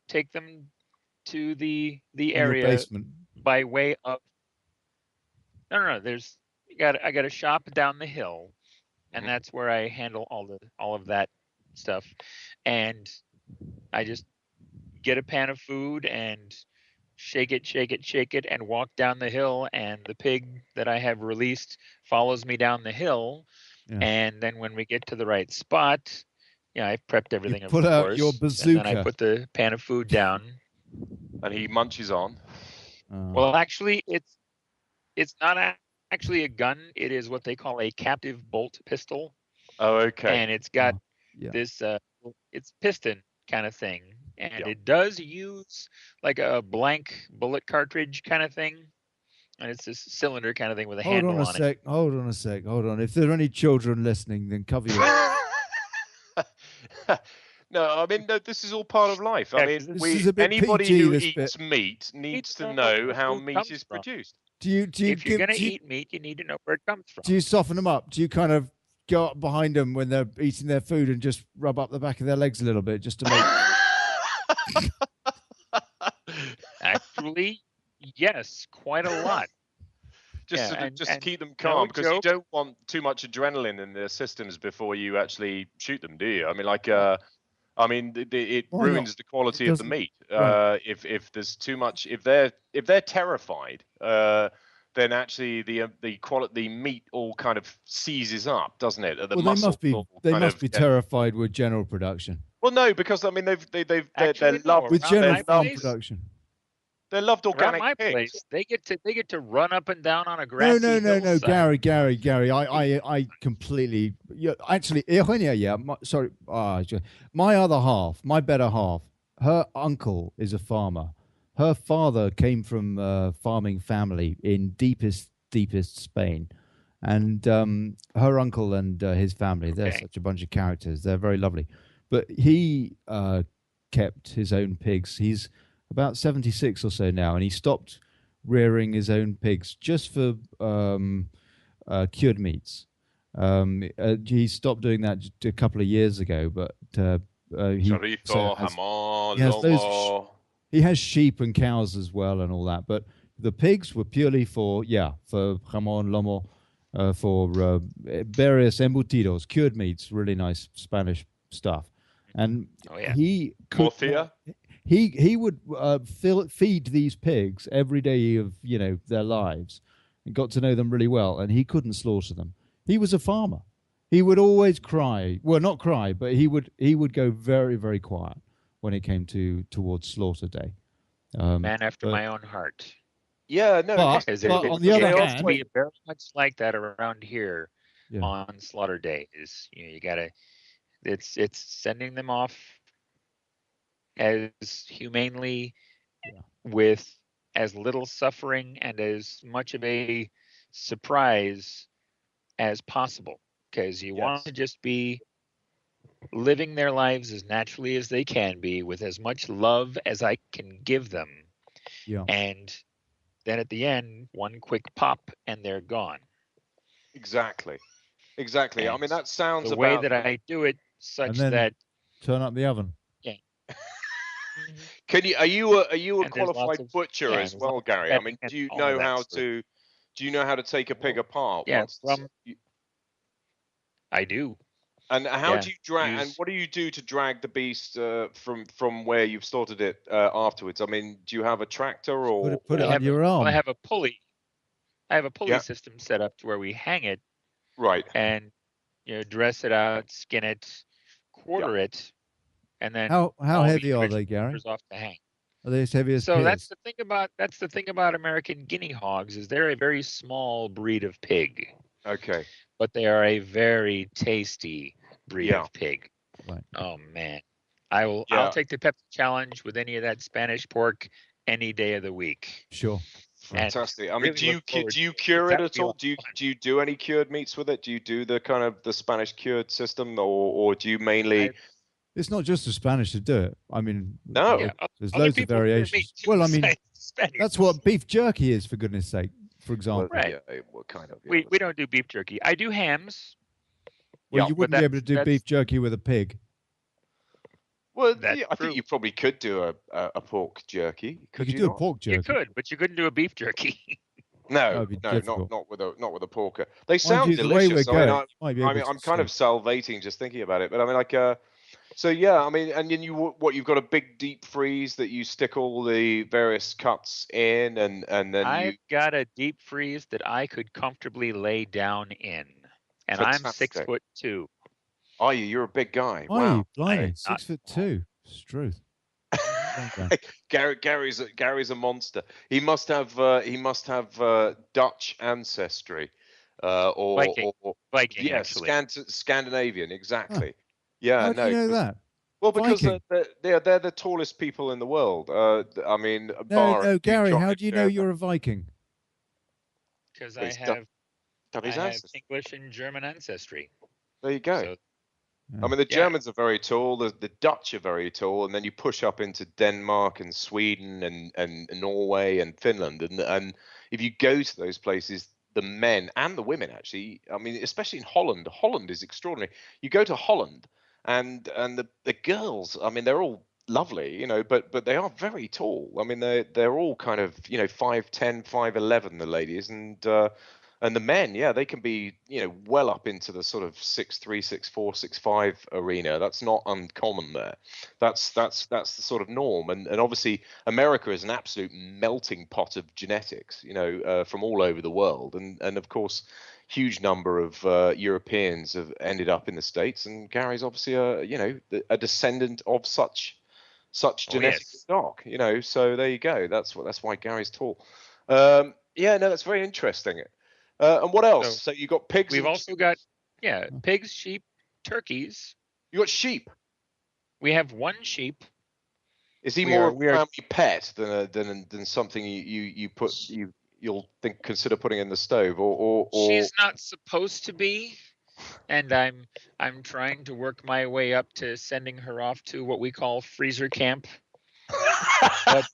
take them to the area basement by way of no. I got a shop down the hill, and that's where I handle all of that stuff, and I just get a pan of food and shake it, and walk down the hill, and the pig that I have released follows me down the hill, and then when we get to the right spot, I've prepped everything. Put out your bazooka, and then I put the pan of food down, and he munches on. Well, actually, it's not actually a gun. It is what they call a captive bolt pistol. Oh, okay. And it's got this it's piston kind of thing. And it does use like a blank bullet cartridge kind of thing. And it's this cylinder kind of thing with a handle on it. Hold on a sec. If there are any children listening, then cover your... No, I mean, this is all part of life. I mean, anybody PG, who eats meat needs to know how meat is produced. If you're going to eat meat, you need to know where it comes from. Do you soften them up? Do you kind of go up behind them when they're eating their food and just rub up the back of their legs a little bit just to make... Actually, yes, quite a lot. Just to keep them calm, because you don't want too much adrenaline in their systems before you actually shoot them, do you? I mean, it ruins the quality of the meat. If there's too much, if they're terrified, then actually the meat all kind of seizes up, doesn't it? They must be terrified with general production. Well, no, because I mean they're loved with general production. They loved organic pigs. They get to run up and down on a grassy No, Gary. I completely. Actually, my other half, my better half, her uncle is a farmer. Her father came from a farming family in deepest Spain, and her uncle and his family—they're such a bunch of characters. They're very lovely, but he kept his own pigs. He's about 76 or so now, and he stopped rearing his own pigs just for cured meats. He stopped doing that a couple of years ago, but he has sheep and cows as well and all that. But the pigs were purely for jamón, lomo, for various embutidos, cured meats, really nice Spanish stuff. And he would feed these pigs every day of their lives, and got to know them really well. And he couldn't slaughter them. He was a farmer. He would always cry. Well, not cry, but he would go very, very quiet when it came towards slaughter day. Man after my own heart. Yeah, no. But on the other hand, to be very much like that around here on slaughter days. You gotta. It's sending them off as humanely, with as little suffering and as much of a surprise as possible, because you want to just be living their lives as naturally as they can be, with as much love as I can give them. And then at the end, one quick pop and they're gone. Exactly. And I mean, that sounds the way that I do it, such that turn up the oven. Can you? Are you a qualified butcher as well, Gary? I mean, do you know how to take a pig apart? Yeah, I do. And how do you drag? And what do you do to drag the beast from where you've slaughtered it afterwards? I mean, do you have a tractor or put it on your arm? I have a pulley. I have a pulley system set up to where we hang it. Right. And dress it out, skin it, quarter it, and then how heavy are they, Gary? Off the hang. Are they as heavy as So Piers? that's the thing about American guinea hogs is they're a very small breed of pig, Okay. but they are a very tasty breed Yeah. of pig. Right. Oh man, I'll take the Pepsi challenge with any of that Spanish pork any day of the week. Sure. Fantastic. I mean, really do you look forward to it, cure that it would at be a all? lot of fun. Do you do any cured meats with it? Do you do the kind of the Spanish cured system, or do you mainly? It's not just the Spanish that do it. I mean, No. Yeah, there's other loads of people cure variations. meat too, Well, I mean, besides Spaniards. that's what beef jerky is, for goodness sake, for example. Well, Right. Yeah, well, kind of. Yeah, we don't do beef jerky. I do hams. Well, Yeah, you but wouldn't be able to do beef jerky with a pig. Well, That's yeah, I think true. you probably could do a pork jerky. Could you you do a not? pork jerky. You could, but you couldn't do a beef jerky. No, That'd be no, difficult. not with a porker. They Mind sound you, the way delicious. we're going, you I might be mean, able to I'm kind of see. salivating just thinking about it. But I mean, like, so yeah, I mean, and then you've got a big deep freeze that you stick all the various cuts in, and then I've got a deep freeze that I could comfortably lay down in, and Fantastic. I'm 6'2". Are you? You're a big guy. Are Wow. you? Blimey, I'm not 6'2". It's truth. Gary's a monster. He must have Dutch ancestry, or Viking, yeah, actually. Scandinavian, exactly. Yeah, How do you know that? Well, because Viking. they're the tallest people in the world. I mean, No, Gary, how do you know you're a Viking? Because Well, I he's have Dubby's ancestry. English and German ancestry. There you go. So, I mean, the Yeah. Germans are very tall, the Dutch are very tall, and then you push up into Denmark and Sweden and Norway and Finland. And if you go to those places, the men and the women, actually, I mean, especially in Holland, Holland is extraordinary. You go to Holland and the girls, I mean, they're all lovely, you know, but they are very tall. I mean, they're all kind of, you know, 5'10", 5'11", the ladies, and the men, yeah, they can be, you know, well up into the sort of 6'3", 6'4", 6'5" arena. That's not uncommon there. That's the sort of norm. And obviously America is an absolute melting pot of genetics, you know, from all over the world. And of course, huge number of Europeans have ended up in the States. And Gary's obviously a descendant of such genetic stock, you know. So there you go. That's why Gary's tall. Yeah, no, that's very interesting. And what else? So you got pigs. We've also got pigs, sheep, turkeys. You got sheep. We have one sheep. Is he more of a family pet than something you'll consider putting in the stove or? She's not supposed to be, and I'm trying to work my way up to sending her off to what we call freezer camp. But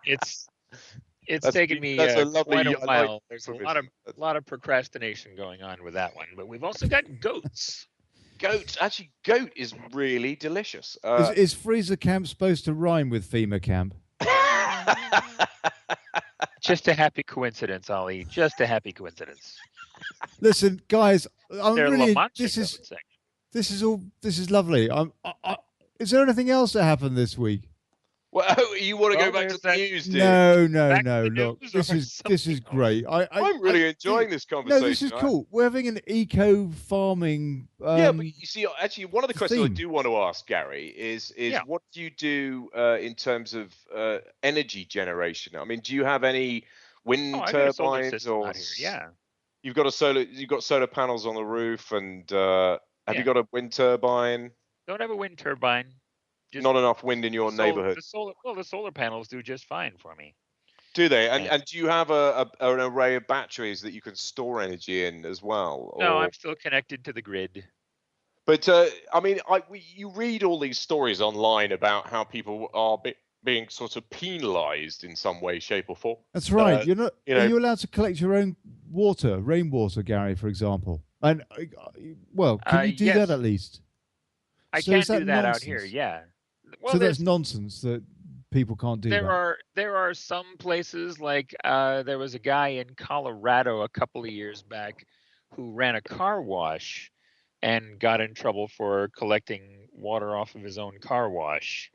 it's taken me quite a while. There's a lot of procrastination going on with that one. But we've also got goats. Goat is really delicious. Is freezer camp supposed to rhyme with FEMA camp? Just a happy coincidence, Ollie. Just a happy coincidence. Listen, guys, I'm They're really. Lamanche This is lovely. Is there anything else that happened this week? Well, you want to go back to the news, do you? No. Look, this is great. I'm really enjoying this conversation. No, this is cool. We're having an eco farming. Yeah, but you see, actually, one of the questions I do want to ask Gary is what do you do in terms of energy generation? I mean, do you have any wind turbines or? Yeah, you've got solar panels on the roof, and have you got a wind turbine? Don't have a wind turbine. Just not enough wind in your neighborhood. The solar panels do just fine for me. Do they? And do you have an array of batteries that you can store energy in as well? No, I'm still connected to the grid. But I mean, you read all these stories online about how people are being sort of penalised in some way, shape, or form. That's right. You're not. Are you allowed to collect your own rainwater, Gary, for example? And can you do that at least? I can't do that out here. Yeah. Well, so that's nonsense that people can't do that. There are some places like there was a guy in Colorado a couple of years back who ran a car wash and got in trouble for collecting water off of his own car wash.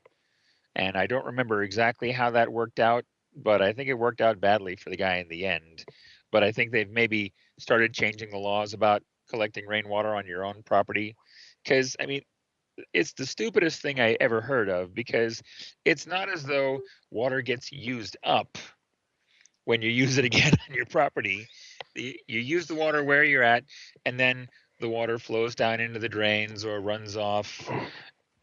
And I don't remember exactly how that worked out, but I think it worked out badly for the guy in the end. But I think they've maybe started changing the laws about collecting rainwater on your own property. Because, I mean, it's the stupidest thing I ever heard of, because it's not as though water gets used up when you use it again on your property. You use the water where you're at, and then the water flows down into the drains or runs off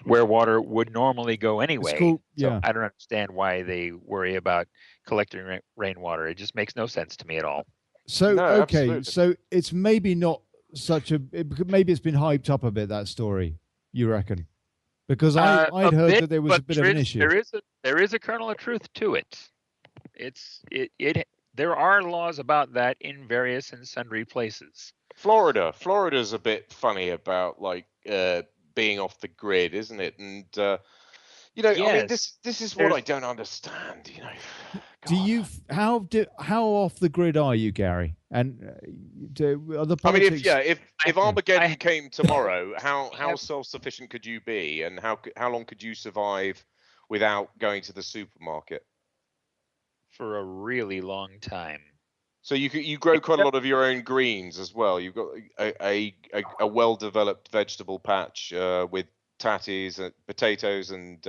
where water would normally go anyway. Cool. Yeah. So I don't understand why they worry about collecting rainwater. It just makes no sense to me at all. So, No, okay, absolutely. so it's maybe not such a, maybe it's been hyped up a bit, that story, you reckon? Because I'd heard that there was a bit of an issue. There is a kernel of truth to it. There are laws about that in various and sundry places. Florida's a bit funny about like being off the grid, isn't it? And you know, Yes. I mean, this is what I don't understand. You know, Do you how off the grid are you, Gary? And are the I mean, politics? if Armageddon came tomorrow, how self-sufficient could you be, and how long could you survive without going to the supermarket? For a really long time. So you grow quite a lot of your own greens as well. You've got a well-developed vegetable patch with tatties and potatoes and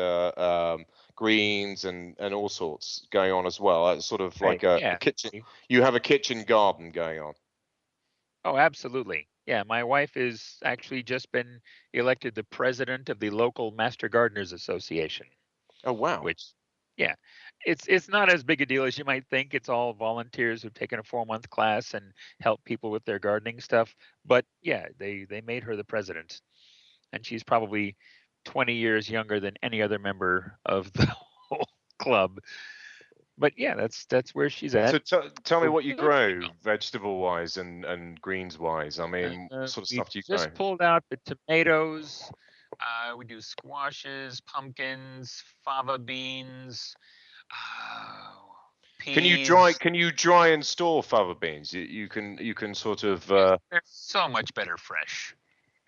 greens and all sorts going on as well. It's sort of like a kitchen. You have a kitchen garden going on. Oh, absolutely. Yeah, my wife is actually just been elected the president of the local Master Gardeners Association. Oh wow! Which, yeah, it's not as big a deal as you might think. It's all volunteers who've taken a 4-month class and help people with their gardening stuff. But yeah, they made her the president, and she's probably 20 years younger than any other member of the whole club. But yeah, that's where she's at. So tell me what you grow, vegetable wise and greens wise. I mean, what sort of stuff do you grow? Just pulled out the tomatoes. We do squashes, pumpkins, fava beans, peas. Can you dry and store fava beans? You can sort of. They're so much better fresh.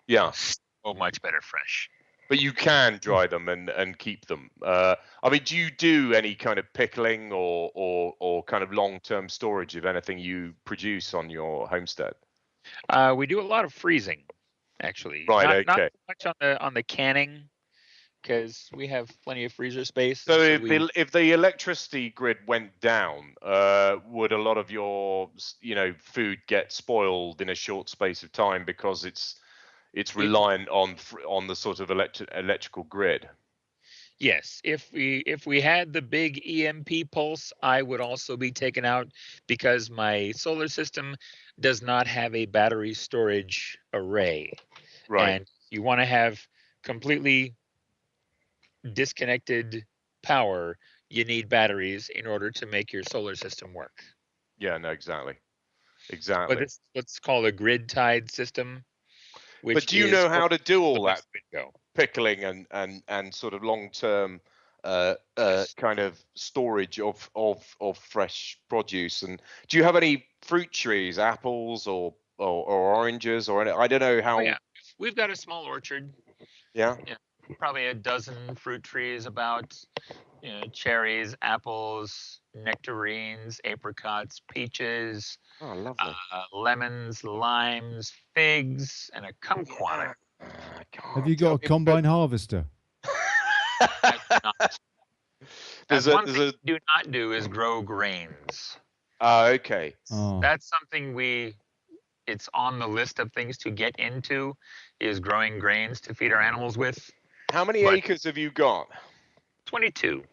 Yeah. So much better fresh. But you can dry them and keep them. I mean, do you do any kind of pickling or kind of long-term storage of anything you produce on your homestead? We do a lot of freezing, actually. Right. Not so much on the canning, because we have plenty of freezer space. So if the electricity grid went down, would a lot of your food get spoiled in a short space of time because it's reliant on the sort of electrical grid? Yes, if we had the big EMP pulse, I would also be taken out, because my solar system does not have a battery storage array. Right. And you want to have completely disconnected power. You need batteries in order to make your solar system work. Yeah, no, exactly. But it's what's called a grid-tied system. But do you know how to do all that pickling and sort of long-term kind of storage of fresh produce? And do you have any fruit trees, apples or oranges or any, I don't know how. Oh, yeah, we've got a small orchard. Yeah. Probably a dozen fruit trees, about cherries, apples, nectarines, apricots, peaches. Oh, lovely. Lemons, limes, figs, and a kumquat. Have you got a combine harvester? One thing we do not do is grow grains. Okay. Oh. That's something it's on the list of things to get into, is growing grains to feed our animals with. How many acres have you got? 22.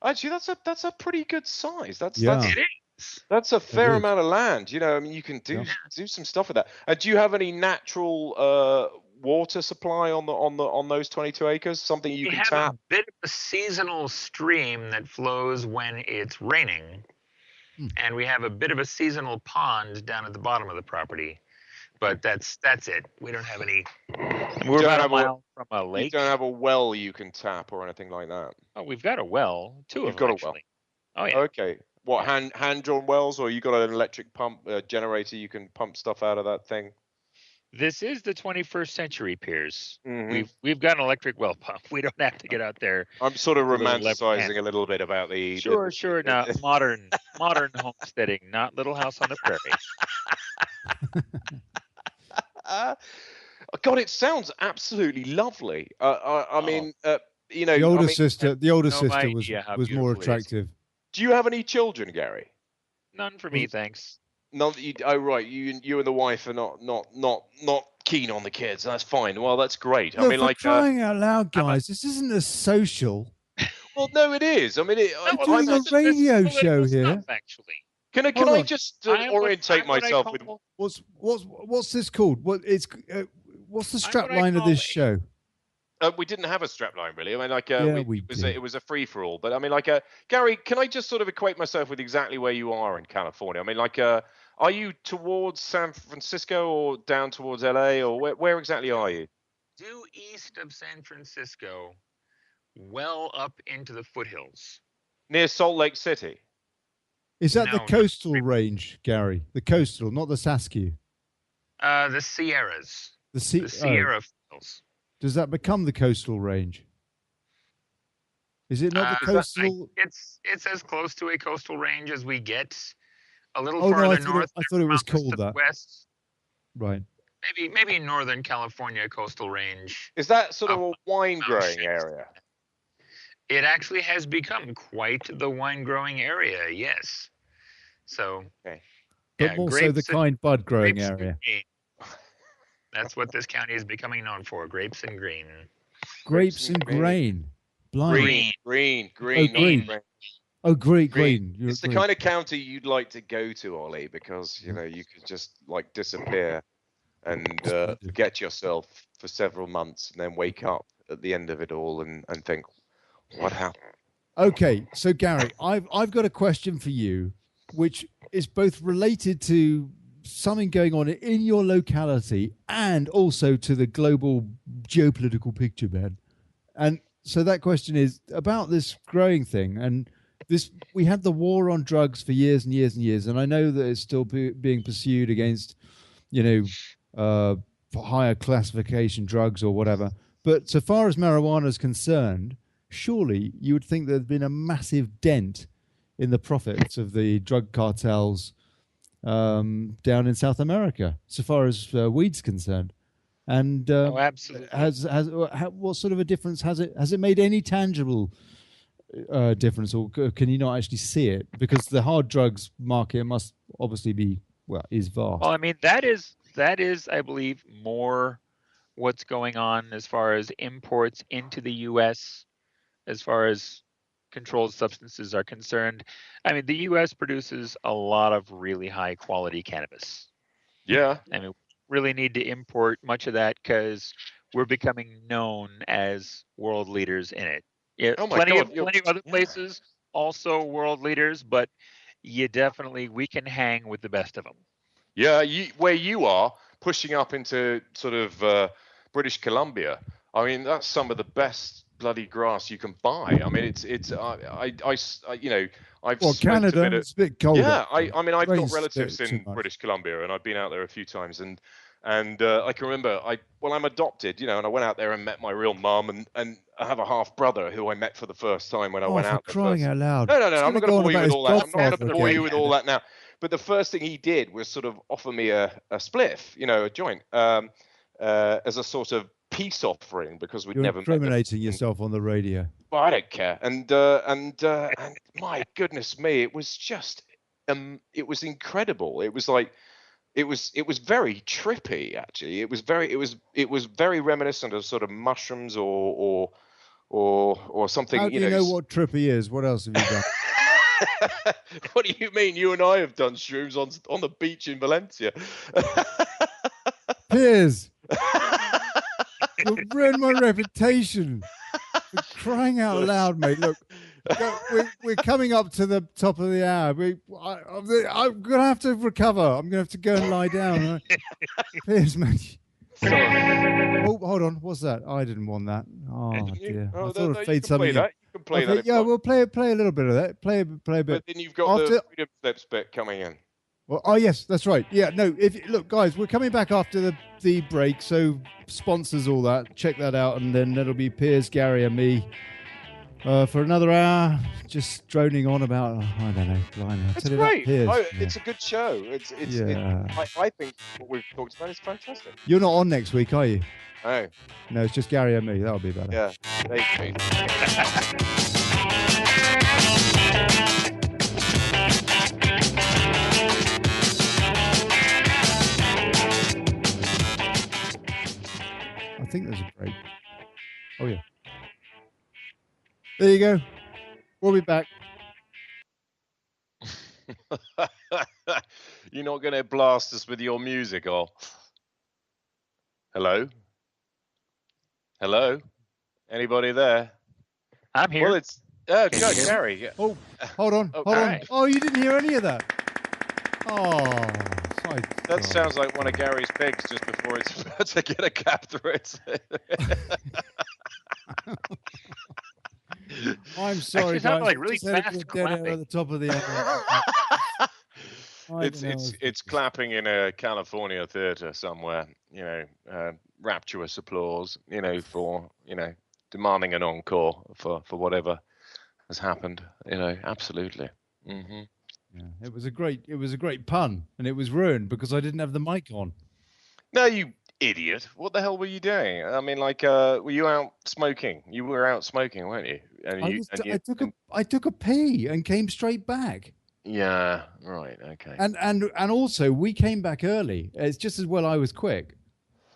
Actually, that's a pretty good size. It is. That's a fair amount of land. I mean, you can do some stuff with that. And do you have any natural water supply on those 22 acres? Something you can tap? We have a bit of a seasonal stream that flows when it's raining, and we have a bit of a seasonal pond down at the bottom of the property. But that's it. We don't have any. We're about a mile from a lake. You don't have a well you can tap or anything like that? Oh, we've got a well. You've got actually. A well. Oh, yeah. Okay. What, hand-drawn wells, or you got an electric pump generator you can pump stuff out of that thing? This is the 21st century, Piers. Mm-hmm. We've got an electric well pump. We don't have to get out there. I'm sort of romanticizing a little bit about the... Sure. Now, modern homesteading, not Little House on the Prairie. God, it sounds absolutely lovely. I mean, you know, The older I mean, sister was idea how more beautiful it is. attractive. do you have any children, Gary? None for me, thanks. None. Oh, right. You and the wife are not keen on the kids. That's fine. Well, that's great. I Look, mean, for like, crying out loud, guys, this isn't a social. well, no, it is. I mean, We're doing a radio show here. Stuff, actually. Can Hold I on. just I'm orientate what I myself call- with? What's this called? What's the strap what I line of call this a- show? We didn't have a strap line, really. I mean, like, did. it was a free for all. But I mean, like, Gary, can I just sort of equate myself with exactly where you are in California? I mean, like, are you towards San Francisco or down towards LA, or where exactly are you? Due east of San Francisco, well up into the foothills. Near Salt Lake City. Is that No, the not coastal really. range, Gary? The coastal, not the Saskew. The Sierras. The Sierra foothills. Does that become the coastal range? Is it not the coastal? It's as close to a coastal range as we get. A little Oh, no, farther I thought it- north. I thought it was mountains to called the that. West. Right. Maybe Northern California coastal range. Is that sort of a wine growing shit. area? It actually has become quite the wine growing area. Yes. So. Okay. But more so the kind bud growing grapes and area. green. That's what this county is becoming known for: grapes and green. Grapes and grain. Blimey. Green. Oh, green. Oh, green. It's the kind of county you'd like to go to, Ollie, because you know you could just like disappear and forget yourself for several months, and then wake up at the end of it all and think, what happened? Okay, so Gary, I've got a question for you, which is both related to something going on in your locality and also to the global geopolitical picture, man. And so that question is about this growing thing. And we had the war on drugs for years and years and years, and I know that it's still being pursued against, higher classification drugs or whatever. But so far as marijuana is concerned, surely you would think there'd been a massive dent in the profits of the drug cartels down in South America, so far as weed's concerned. And Absolutely. What sort of a difference has it? Has it made any tangible difference, or can you not actually see it? Because the hard drugs market must obviously is vast. Well, I mean, that is, I believe, more what's going on as far as imports into the U.S. as far as controlled substances are concerned. I mean, the U.S. produces a lot of really high quality cannabis. Yeah. I mean, we really need to import much of that because we're becoming known as world leaders in it. Oh my plenty God, of other places also world leaders, but we can hang with the best of them. Yeah, where you are pushing up into sort of British Columbia. I mean, that's some of the best bloody grass you can buy. I mean, I've Canada, it's a bit colder. Yeah, I mean, I've got Rain's relatives too in much. British Columbia, and I've been out there a few times, and I can remember I'm adopted, and I went out there and met my real mum, and I have a half brother who I met for the first time when I went out. For crying out loud! No, I'm not going to bore you with all that. I'm not going to Godfather bore you again. with all that now. But the first thing he did was sort of offer me a spliff, a joint, as a sort of peace offering because we'd You're never met. incriminating yourself on the radio. Well, I don't care. And my goodness me, it was just it was incredible. It was like it was very trippy actually. It was very reminiscent of sort of mushrooms or something. How do you know what trippy is? What else have you done? What do you mean? You and I have done shrooms on the beach in Valencia. Piers, you've ruined my reputation. For crying out loud, mate. Look, we're coming up to the top of the hour. I'm going to have to recover. I'm going to have to go and lie down. Piers, mate. Oh, hold on. What's that? I didn't want that. Oh, dear. I thought I'd fade something. You can play that. Yeah, we'll play a little bit of that. Play a bit. But then you've got the freedom slips bit coming in. Well, oh yes, that's right. Yeah, no. Look, guys, we're coming back after the break, so sponsors all that. Check that out, and then that'll be Piers, Gary, and me For another hour, just droning on about, I don't know, blimey. It's great. Yeah. It's a good show. I think what we've talked about is fantastic. You're not on next week, are you? Oh. No, it's just Gary and me. That'll be better. Yeah. There you go. I think there's a break. Oh, yeah. There you go. We'll be back. You're not going to blast us with your music, or hello? Hello? Anybody there? I'm here. Well, it's Gary. Oh, hold on. Oh, hold on. right. Oh, you didn't hear any of that. Oh, sorry. That sounds like one of Gary's pigs just before it's about to get a cap through it. I'm sorry, Actually, it sounded guys. like really Just had a fast bit of dead air clapping. at the top of the hour. It's clapping in a California theater somewhere, rapturous applause, for, demanding an encore for whatever has happened, absolutely. Mm-hmm. Yeah, it was a great pun, and it was ruined because I didn't have the mic on. No, you idiot. What the hell were you doing? I mean, were you out smoking? You were out smoking, weren't you? And I took a pee and came straight back. Yeah, right, okay. And also we came back early. It's just as well I was quick,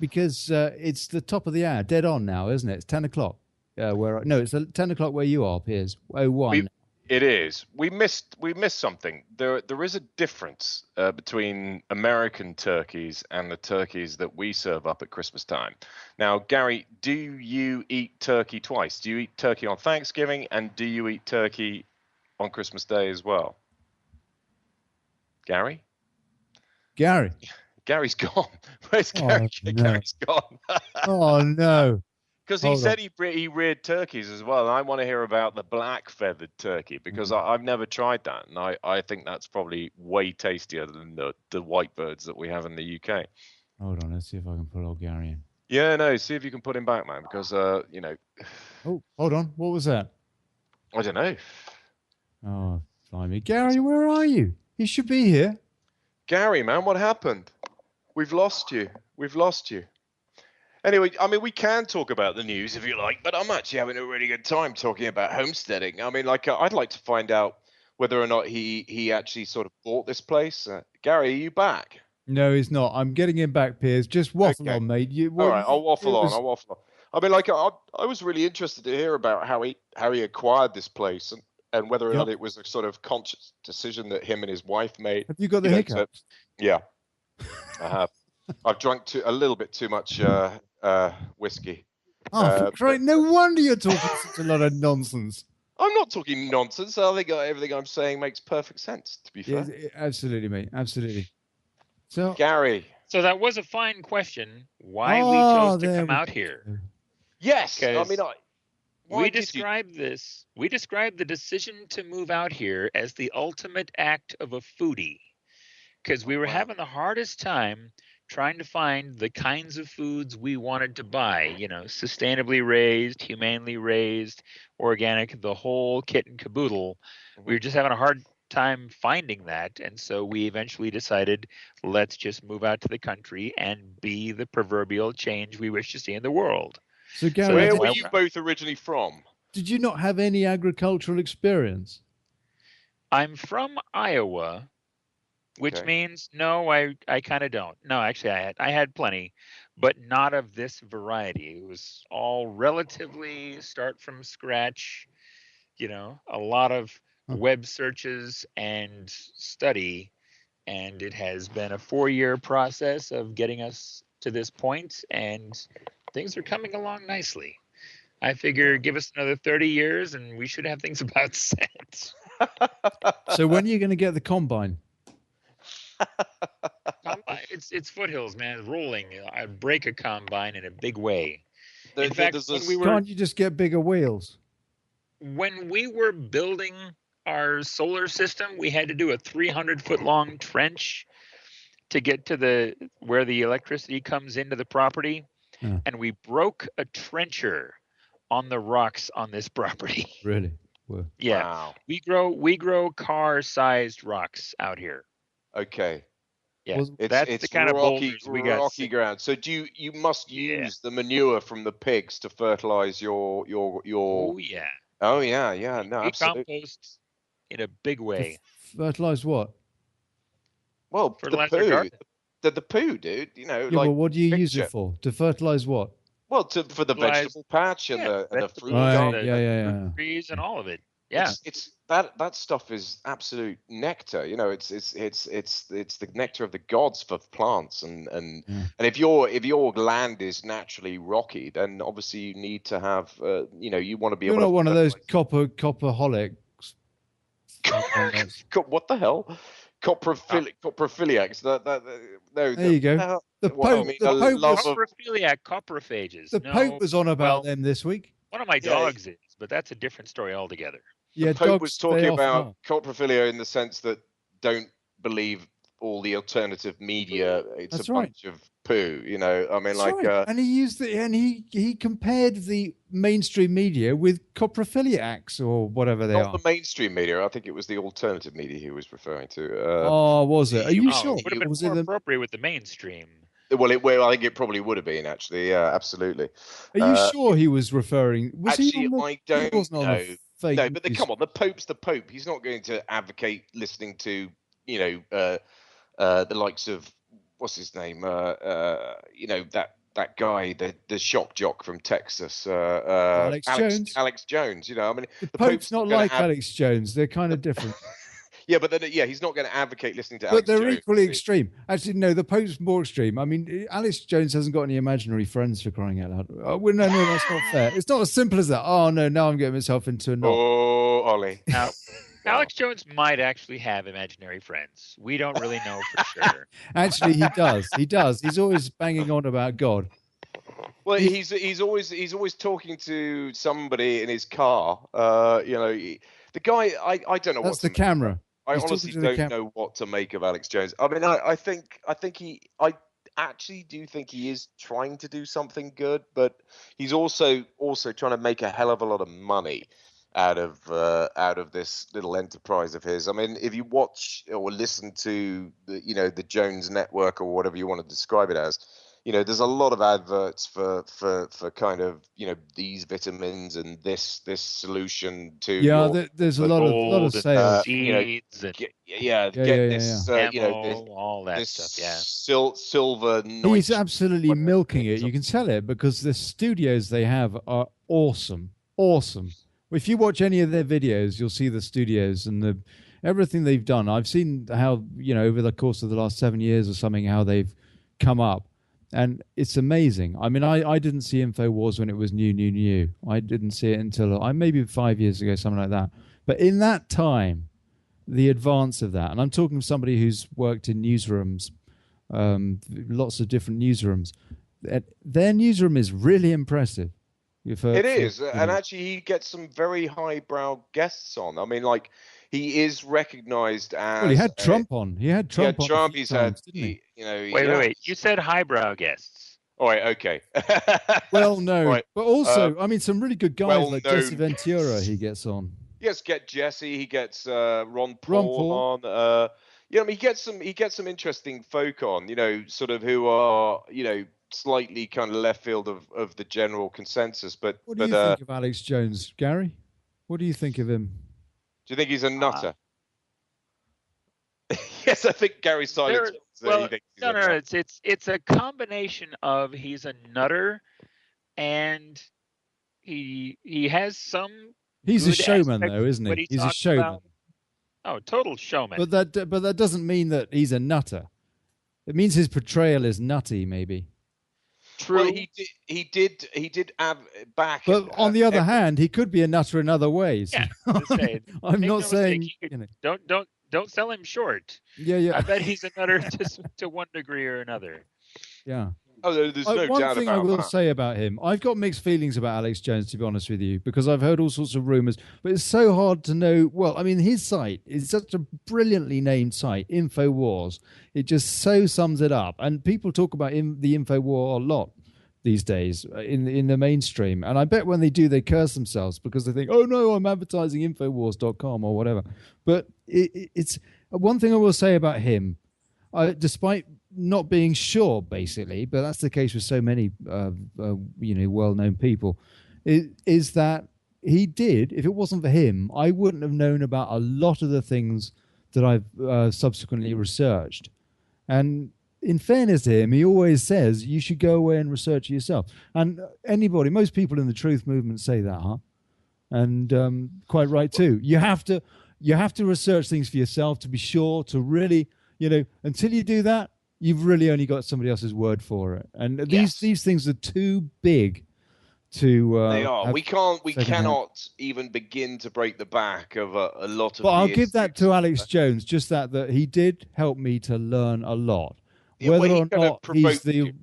because it's the top of the hour, dead on now, isn't it? It's 10 o'clock. It's 10 o'clock where you are, Piers. 01. It is. We missed something. There is a difference between American turkeys and the turkeys that we serve up at Christmas time. Now, Gary, do you eat turkey twice? Do you eat turkey on Thanksgiving, and do you eat turkey on Christmas Day as well? Gary? Gary's gone. Where's Gary? No. Gary's gone. Oh, no. Because he said he reared turkeys as well. And I want to hear about the black feathered turkey, because I've never tried that. And I think that's probably way tastier than the white birds that we have in the UK. Hold on. Let's see if I can put old Gary in. Yeah, no, see if you can put him back, man, because, Oh, hold on. What was that? I don't know. Oh, blimey. Gary, where are you? You should be here. Gary, man, what happened? We've lost you. Anyway, I mean, we can talk about the news if you like, but I'm actually having a really good time talking about homesteading. I mean, I'd like to find out whether or not he actually sort of bought this place. Gary, are you back? No, he's not. I'm getting him back, Piers. Just waffle on, mate. All right, I'll waffle on. I mean, I was really interested to hear about how he acquired this place, and whether or not it was a sort of conscious decision that him and his wife made. Have you got the hiccups? Yeah, I have. I've drunk a little bit too much whiskey. Oh, great. No wonder you're talking such a lot of nonsense. I'm not talking nonsense. I think everything I'm saying makes perfect sense, to be fair. Yeah, absolutely, mate. Absolutely. So, Gary. So that was a fine question. Why we chose to come out here? Yes. I mean, we described the decision to move out here as the ultimate act of a foodie, because we were having the hardest time trying to find the kinds of foods we wanted to buy, sustainably raised, humanely raised, organic, the whole kit and caboodle. We were just having a hard time finding that. And so we eventually decided, let's just move out to the country and be the proverbial change we wish to see in the world. So Gary, where were you both originally from? Did you not have any agricultural experience? I'm from Iowa, which means no, I kind of don't. No, actually, I had plenty, but not of this variety. It was all relatively start from scratch, a lot of web searches and study, and it has been a 4-year process of getting us to this point, and things are coming along nicely. I figure give us another 30 years and we should have things about set. So when are you going to get the combine? It's foothills, man. It's rolling. I break a combine in a big way. In fact, can't you just get bigger wheels? When we were building our solar system, we had to do a 300-foot long trench to get to where the electricity comes into the property. Yeah. And we broke a trencher on the rocks on this property. Really? Well, Yeah. Wow. We grow car-sized rocks out here. Okay. Yeah. Well, That's It's the kind of rocky, boulders we got. rocky ground. So you must Yeah. use the manure from the pigs to fertilize your Oh yeah. Oh yeah, no, We absolutely. compost in a big way. fertilize what? Well, the Fertilize our poo, garden. the poo, dude. You know, Yeah, like well, what do you pig use shit. it for? To fertilize what? Well, for the Fertilize- vegetable patch and the vegetables, fruit Right, garden. yeah. trees and all of it. Yeah. It's that stuff is absolute nectar. You know, it's the nectar of the gods for plants, and if your land is naturally rocky, then obviously you need to have you want to be You're able not to one of those fertilize. copperholics. What the hell? Coprophiliacs. No. There you go. hell- The what, I Pope- mean, the a Pope love was- of- Coprophiliac, coprophages. The No, Pope was on about well, them this week. One of my Yeah. dogs is, but that's a different story altogether. Yeah, the Pope dogs, was they talking often about are. coprophilia in the sense that don't believe all the alternative media. It's That's a right. bunch of poo. You know, I mean, That's right. And he compared the mainstream media with coprophiliacs or whatever they not are. the mainstream media. I think it was the alternative media he was referring to. Oh, was it? Are you Oh, sure? Would have been Was it more the, appropriate with the mainstream. Well, I think it probably would have been actually. Yeah, absolutely. are you sure he was referring? Was Actually, he on the, I he don't wasn't on know. the fake No, but news. come on, the Pope's the Pope. He's not going to advocate listening to the likes of what's his name? That guy, the shock jock from Texas, Alex Jones. Alex Jones. You know, I mean, The Pope's not gonna like Alex Jones. They're kind of different. Yeah, but then he's not going to advocate listening to But Alex they're Jones. equally is he? extreme. Actually, no, the Pope's more extreme. I mean, Alex Jones hasn't got any imaginary friends, for crying out loud. Oh, well, no, that's not fair. It's not as simple as that. Oh, no, now I'm getting myself into a knot. Oh, Ollie. Now, Alex Jones might actually have imaginary friends. We don't really know for sure. Actually, he does. He does. He's always banging on about God. Well, he's always talking to somebody in his car. The guy. I don't know That's what the to camera. I He's honestly talking to the don't know what to make of Alex Jones. I mean, I actually do think he is trying to do something good, but he's also trying to make a hell of a lot of money out of this little enterprise of his. I mean, if you watch or listen to the Jones Network or whatever you want to describe it as, there's a lot of adverts for kind of these vitamins and this solution to There's a lot of sales. Seeds and get Yeah. this all that this stuff. Yeah. silver. He's absolutely whatever milking things it. You can tell it because the studios they have are awesome. If you watch any of their videos, you'll see the studios and everything they've done. I've seen how over the course of the last 7 years or something how they've come up. And it's amazing. I mean, I didn't see InfoWars when it was new. I didn't see it until maybe 5 years ago, something like that. But in that time, the advance of that, and I'm talking to somebody who's worked in newsrooms, lots of different newsrooms. Their newsroom is really impressive. It is, and actually, he gets some very highbrow guests on. I mean, like he is recognised as. Well, he had Trump on. He had Trump on. Trump. A few He's times, had. didn't he? Wait. You said highbrow guests. All right. Okay. Well, no, Right. but also, I mean, some really good guys like well-known- Jesse Ventura. He gets on. Yes, get Jesse. He gets Ron Paul on. I mean, he gets some interesting folk on. Sort of who are slightly kind of left field of the general consensus. But What do you think of Alex Jones, Gary? What do you think of him? do you think he's a nutter? Yes, I think Gary Silence. No. It's a combination of he's a nutter, and he has some. He's a good showman, aspects though, isn't what he? He's a talks showman. about. Oh, total showman. But that doesn't mean that he's a nutter. It means his portrayal is nutty, maybe. True. Well, he did have back. But on the other hand, he could be a nutter in other ways. Yeah, just saying. I'm Make not no saying. mistake, he could- Don't sell him short. Yeah. I bet he's a nutter to one degree or another. Yeah. Oh, there's no One doubt thing I about will that. say about him, I've got mixed feelings about Alex Jones, to be honest with you, because I've heard all sorts of rumors, but it's so hard to know. Well, I mean, his site is such a brilliantly named site, InfoWars. It just so sums it up. And people talk about the InfoWar a lot. these days in the mainstream. And I bet when they do, they curse themselves because they think, oh no, I'm advertising Infowars.com or whatever. But it's one thing I will say about him, despite not being sure, basically, but that's the case with so many, well-known people, is that he did. If it wasn't for him, I wouldn't have known about a lot of the things that I've subsequently researched. And in fairness to him, he always says you should go away and research it yourself. And most people in the truth movement say that, huh? And quite right too. You have to research things for yourself to be sure, to really, until you do that, you've really only got somebody else's word for it. And these things are too big to. They are. We cannot even begin to break the back of a lot of. But I'll give that to Alex Jones. Just that he did help me to learn a lot. Whether or not he's the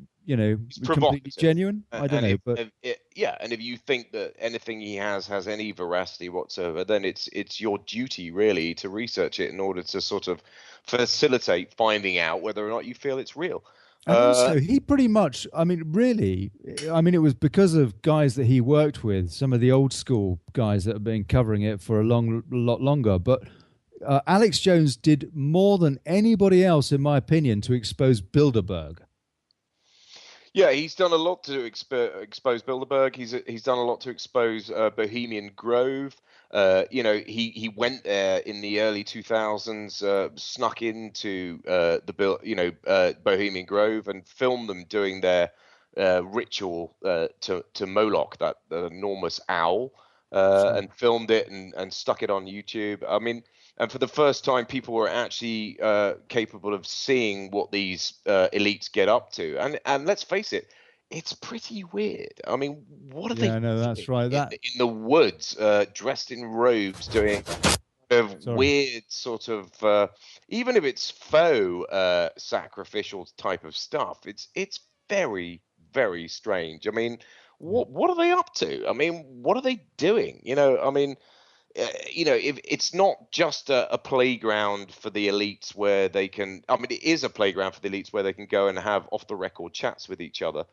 completely genuine, I don't know. But and if you think that anything he has any veracity whatsoever, then it's your duty really to research it in order to sort of facilitate finding out whether or not you feel it's real. And also, he pretty much, it was because of guys that he worked with, some of the old school guys that have been covering it for a lot longer. But Alex Jones did more than anybody else, in my opinion, to expose Bilderberg. Yeah, he's done a lot to expose Bilderberg. He's done a lot to expose Bohemian Grove. He went there in the early 2000s, snuck into Bohemian Grove and filmed them doing their ritual to Moloch, that enormous owl, and filmed it and stuck it on YouTube. I mean, and for the first time, people were actually capable of seeing what these elites get up to. And let's face it, it's pretty weird. I mean, what are they doing that's right. In the woods, dressed in robes, doing weird sort of, even if it's faux sacrificial type of stuff, it's very, very strange. I mean, what are they up to? I mean, what are they doing? If it's not just a playground for the elites where they can, it is a playground for the elites where they can go and have off the record chats with each other,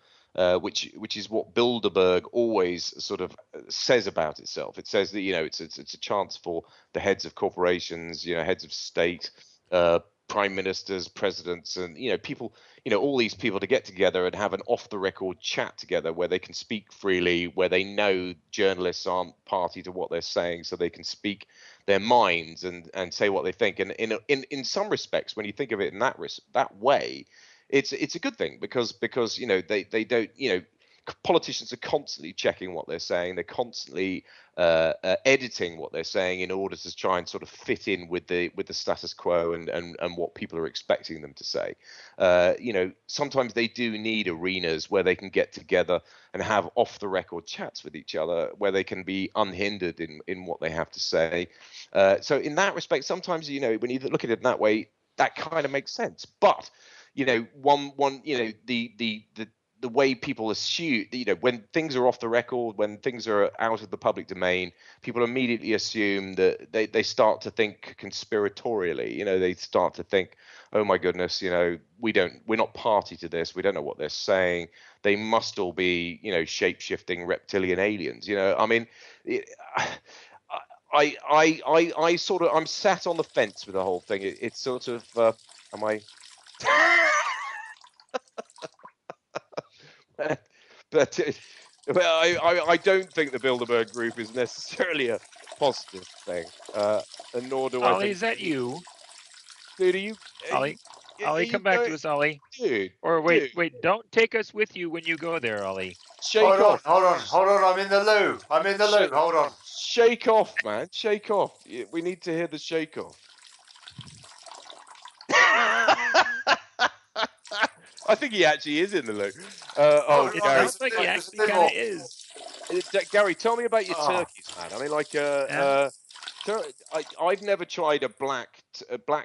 which is what Bilderberg always sort of says about itself. It says that, it's a chance for the heads of corporations, heads of state, prime ministers, presidents, and people, all these people to get together and have an off-the-record chat together where they can speak freely, where they know journalists aren't party to what they're saying, so they can speak their minds and say what they think. And in some respects, when you think of it in that way, it's a good thing because they don't politicians are constantly checking what they're saying. They're constantly editing what they're saying in order to try and sort of fit in with the status quo and what people are expecting them to say. Sometimes they do need arenas where they can get together and have off the record chats with each other, where they can be unhindered in what they have to say. So in that respect, sometimes, when you look at it in that way, that kind of makes sense. But, the way people assume, when things are off the record, when things are out of the public domain, people immediately assume that they start to think conspiratorially. They start to think, oh my goodness, we're not party to this. We don't know what they're saying. They must all be, shape-shifting reptilian aliens. I'm sat on the fence with the whole thing. It's sort of, am I? But I don't think the Bilderberg group is necessarily a positive thing, and nor do I. Olly, is that you? Dude, are you? Olly, come back to us, Olly. Dude. Or wait, don't take us with you when you go there, Olly. Hold on. I'm in the loo. Hold on. Shake off, man. Shake off. We need to hear the shake off. I think he actually is in the loo. Gary. Like he actually kind of is. Gary, tell me about your turkeys, man. I've never tried a black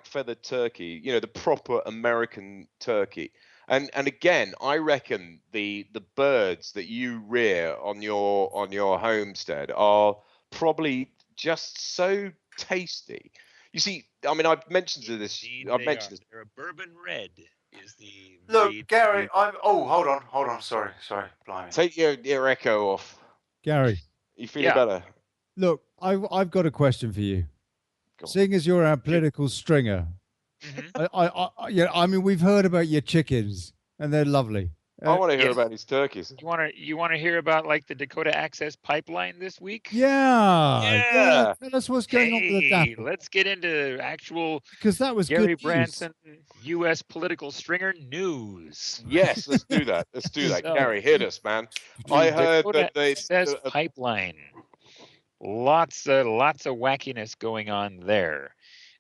feathered turkey. The proper American turkey. And again, I reckon the birds that you rear on your homestead are probably just so tasty. You see, I've mentioned this. They're a bourbon red. is the Look, way Gary, to- hold on. Sorry, blimey. Take your echo off. Gary, You feeling Yeah. better? look, I've got a question for you. Go on. Seeing as you're our political stringer, Mhm. I mean, we've heard about your chickens, and they're lovely. I want to hear yes. about these turkeys. You wanna hear about like the Dakota Access Pipeline this week? Yeah. Tell us what's going on with the Hey, dapple, let's get into actual because that was Gary good news. Branson U.S. political stringer news. Yes, let's do that. So, Gary, hit us, man. the I heard Dakota that they. Access Pipeline. Lots of wackiness going on there.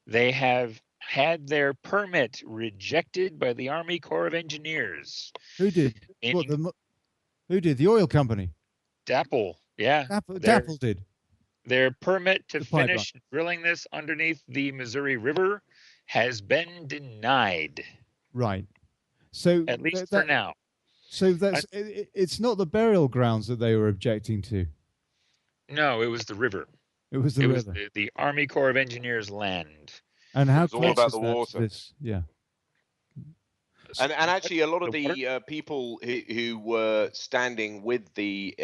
They have had their permit rejected by the Army Corps of Engineers. Who did? Who did? The oil company. DAPL, yeah. Dapple did. Their permit to The pipeline. finish drilling this underneath the Missouri River has been denied, Right. So at least for now. So it's not the burial grounds that they were objecting to. No, it was the river. It was the It river. was the Army Corps of Engineers land. And how It's all close about is the that to water. this? Yeah. And actually, a lot of The water? the people who were standing with the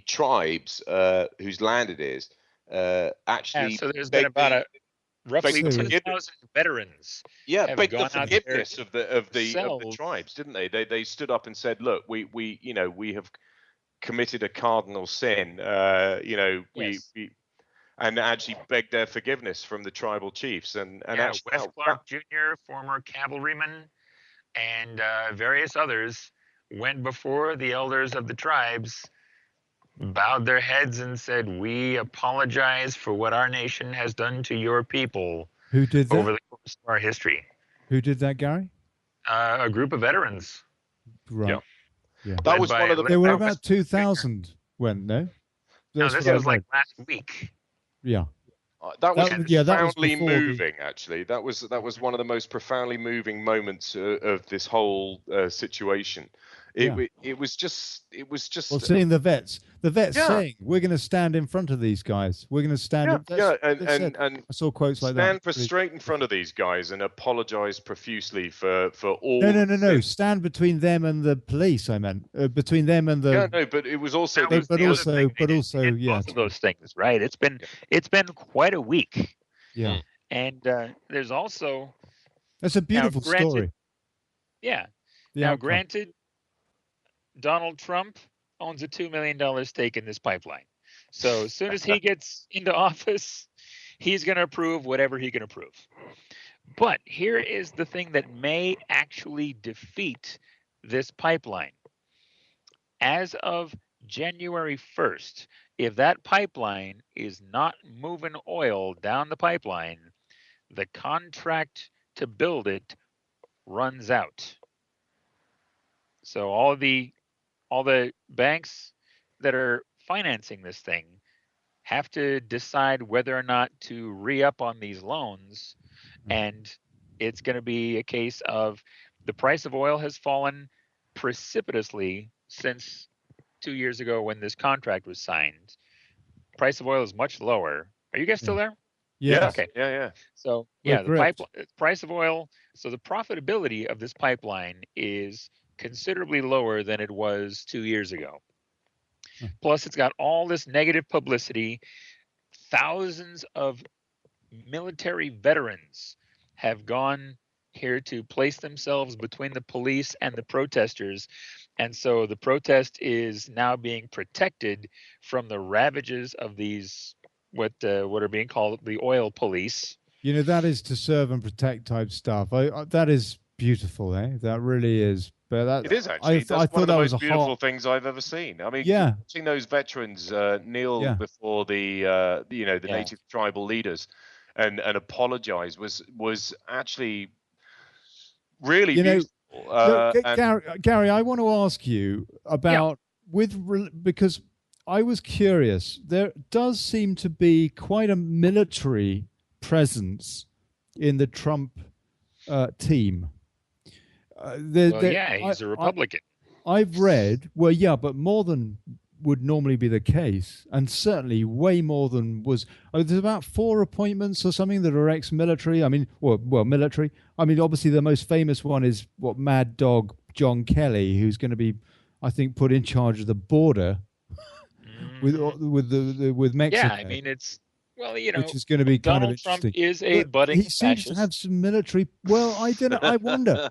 tribes whose land it is actually. Yeah, so there's been about roughly begged for 2,000 veterans. have begged the gone out there forgiveness of the themselves. tribes, didn't they? They stood up and said, "Look, we have committed a cardinal sin. Yes. we and actually begged their forgiveness from the tribal chiefs and actually Wes Clark Jr., former cavalryman, and various others went before the elders of the tribes, bowed their heads and said, "We apologize for what our nation has done to your people Who did that? over the course of our history." Who did that, Gary? A group of veterans. Right. Yeah. Yeah. That led was by- one of the. led There were by about Wes- 2,000 went, no? No, That's this what I was like read. last week. Yeah. That was That was profoundly before the- moving. Actually, that was one of the most profoundly moving moments of this whole situation. It was just. Well, seeing the vets Yeah. saying, "We're going to stand in front of these guys. We're going to stand." and I saw quotes like stand that. straight in front of these guys and apologize profusely for all. No. sins. Stand between them and the police. I meant between them and the. Yeah, no, but it was also. That was but the other also- thing. but They also, did yeah, both of those things, right? It's been quite a week, Yeah, and there's also that's a beautiful granted- story. yeah. The Now, outcome. granted, Donald Trump owns a $2 million stake in this pipeline. So as soon as he gets into office, he's going to approve whatever he can approve. But here is the thing that may actually defeat this pipeline. As of January 1st, if that pipeline is not moving oil down the pipeline, the contract to build it runs out. So all the banks that are financing this thing have to decide whether or not to re-up on these loans. And it's going to be a case of the price of oil has fallen precipitously since 2 years ago when this contract was signed. Price of oil is much lower. Are you guys still there? Yeah. Okay. Yeah. So We're the gripped. price of oil. So the profitability of this pipeline is considerably lower than it was 2 years ago. Plus, it's got all this negative publicity. Thousands of military veterans have gone here to place themselves between the police and the protesters. And so the protest is now being protected from the ravages of these, what are being called the oil police. You know, that is to serve and protect type stuff. That is beautiful, eh? That really is. But that, It is actually. That's I one thought of the that was most a beautiful hot. things I've ever seen. I mean, Yeah. watching those veterans kneel Yeah. before the native tribal leaders and apologize was actually really beautiful. Look, And- Gary, I want to ask you about because I was curious. There does seem to be quite a military presence in the Trump team. He's a Republican. I've read, but more than would normally be the case, and certainly way more than was. There's about 4 appointments or something that are ex-military. I mean, well, military. I mean, obviously the most famous one is Mad Dog John Kelly, who's going to be, I think, put in charge of the border with Mexico. Yeah, I mean, it's which is going to be kind of interesting. Trump is a budding He seems to have some military. Well, I don't know. I wonder.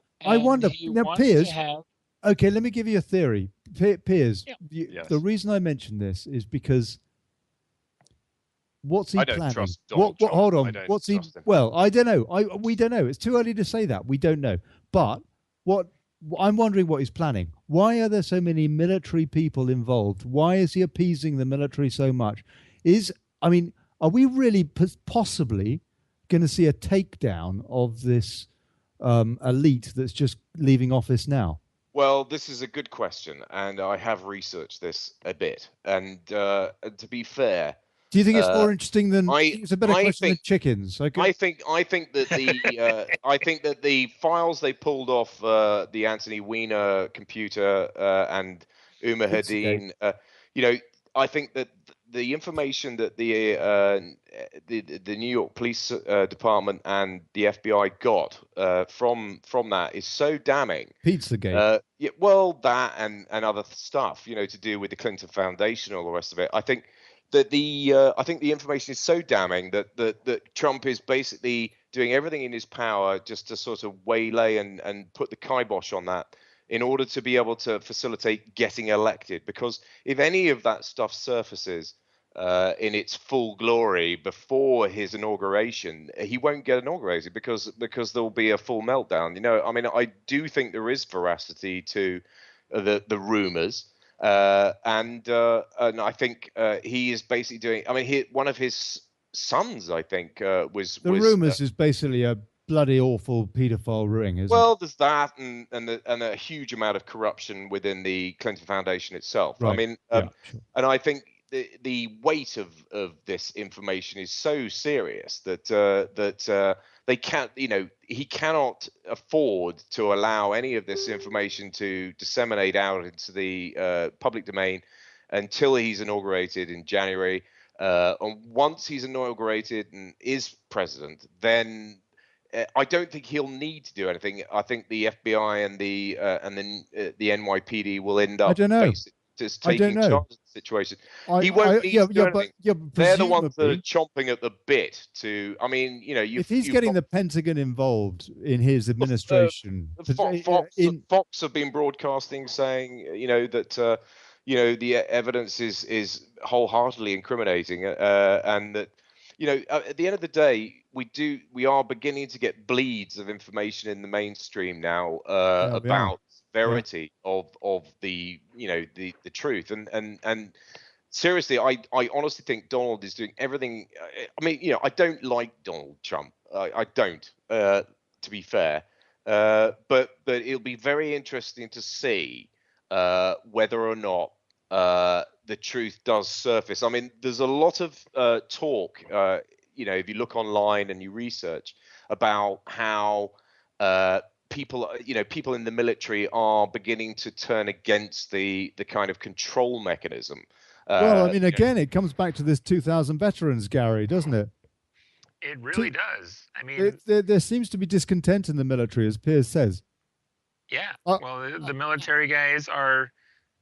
Now, Piers. Okay, let me give you a theory. Piers, Yes. the reason I mention this is because what's he I don't planning? trust Donald Trump. Hold on. I don't What's he? trust him. Well, I don't know. We don't know. It's too early to say that. We don't know. But I'm wondering what he's planning. Why are there so many military people involved? Why is he appeasing the military so much? Are we really possibly going to see a takedown of this elite that's just leaving office now? Well, this is a good question, and I have researched this a bit. And to be fair, do you think it's more interesting than? It's a better question than chickens. Okay. I think that the I think that the files they pulled off the Anthony Weiner computer and Umar Hadin, I think that the information that the New York Police Department and the FBI got from that is so damning. Pizzagate. That and other stuff, to do with the Clinton Foundation and all the rest of it. I think that the information is so damning that Trump is basically doing everything in his power just to sort of waylay and put the kibosh on that in order to be able to facilitate getting elected. Because if any of that stuff surfaces in its full glory before his inauguration, he won't get inaugurated because there'll be a full meltdown. I do think there is veracity to the rumors. And I think he is basically doing. I mean, one of his sons, I think, was the rumors is basically a bloody awful paedophile ring, isn't it? Well, there's that, and a huge amount of corruption within the Clinton Foundation itself. Right. I mean, sure. And I think the weight of this information is so serious that they can't, he cannot afford to allow any of this information to disseminate out into the public domain until he's inaugurated in January. And once he's inaugurated and is president, then I don't think he'll need to do anything. I think the FBI and the NYPD will end up just taking charge of the situation. He won't need to do anything. They're the ones that are chomping at the bit to. I mean, if he's getting the Pentagon involved in his administration, Fox have been broadcasting saying, that the evidence is wholeheartedly incriminating, and that. At the end of the day, we are beginning to get bleeds of information in the mainstream now about verity of the the truth, and seriously, I honestly think Donald is doing everything. I mean, I don't like Donald Trump. I don't, to be fair, but it'll be very interesting to see whether or not the truth does surface. I mean, there's a lot of talk, if you look online and you research about how people in the military are beginning to turn against the kind of control mechanism. Well, I mean, again, it comes back to this 2,000 veterans, Gary, doesn't it? It really does. I mean, there seems to be discontent in the military, as Piers says. Yeah. Well, the military guys are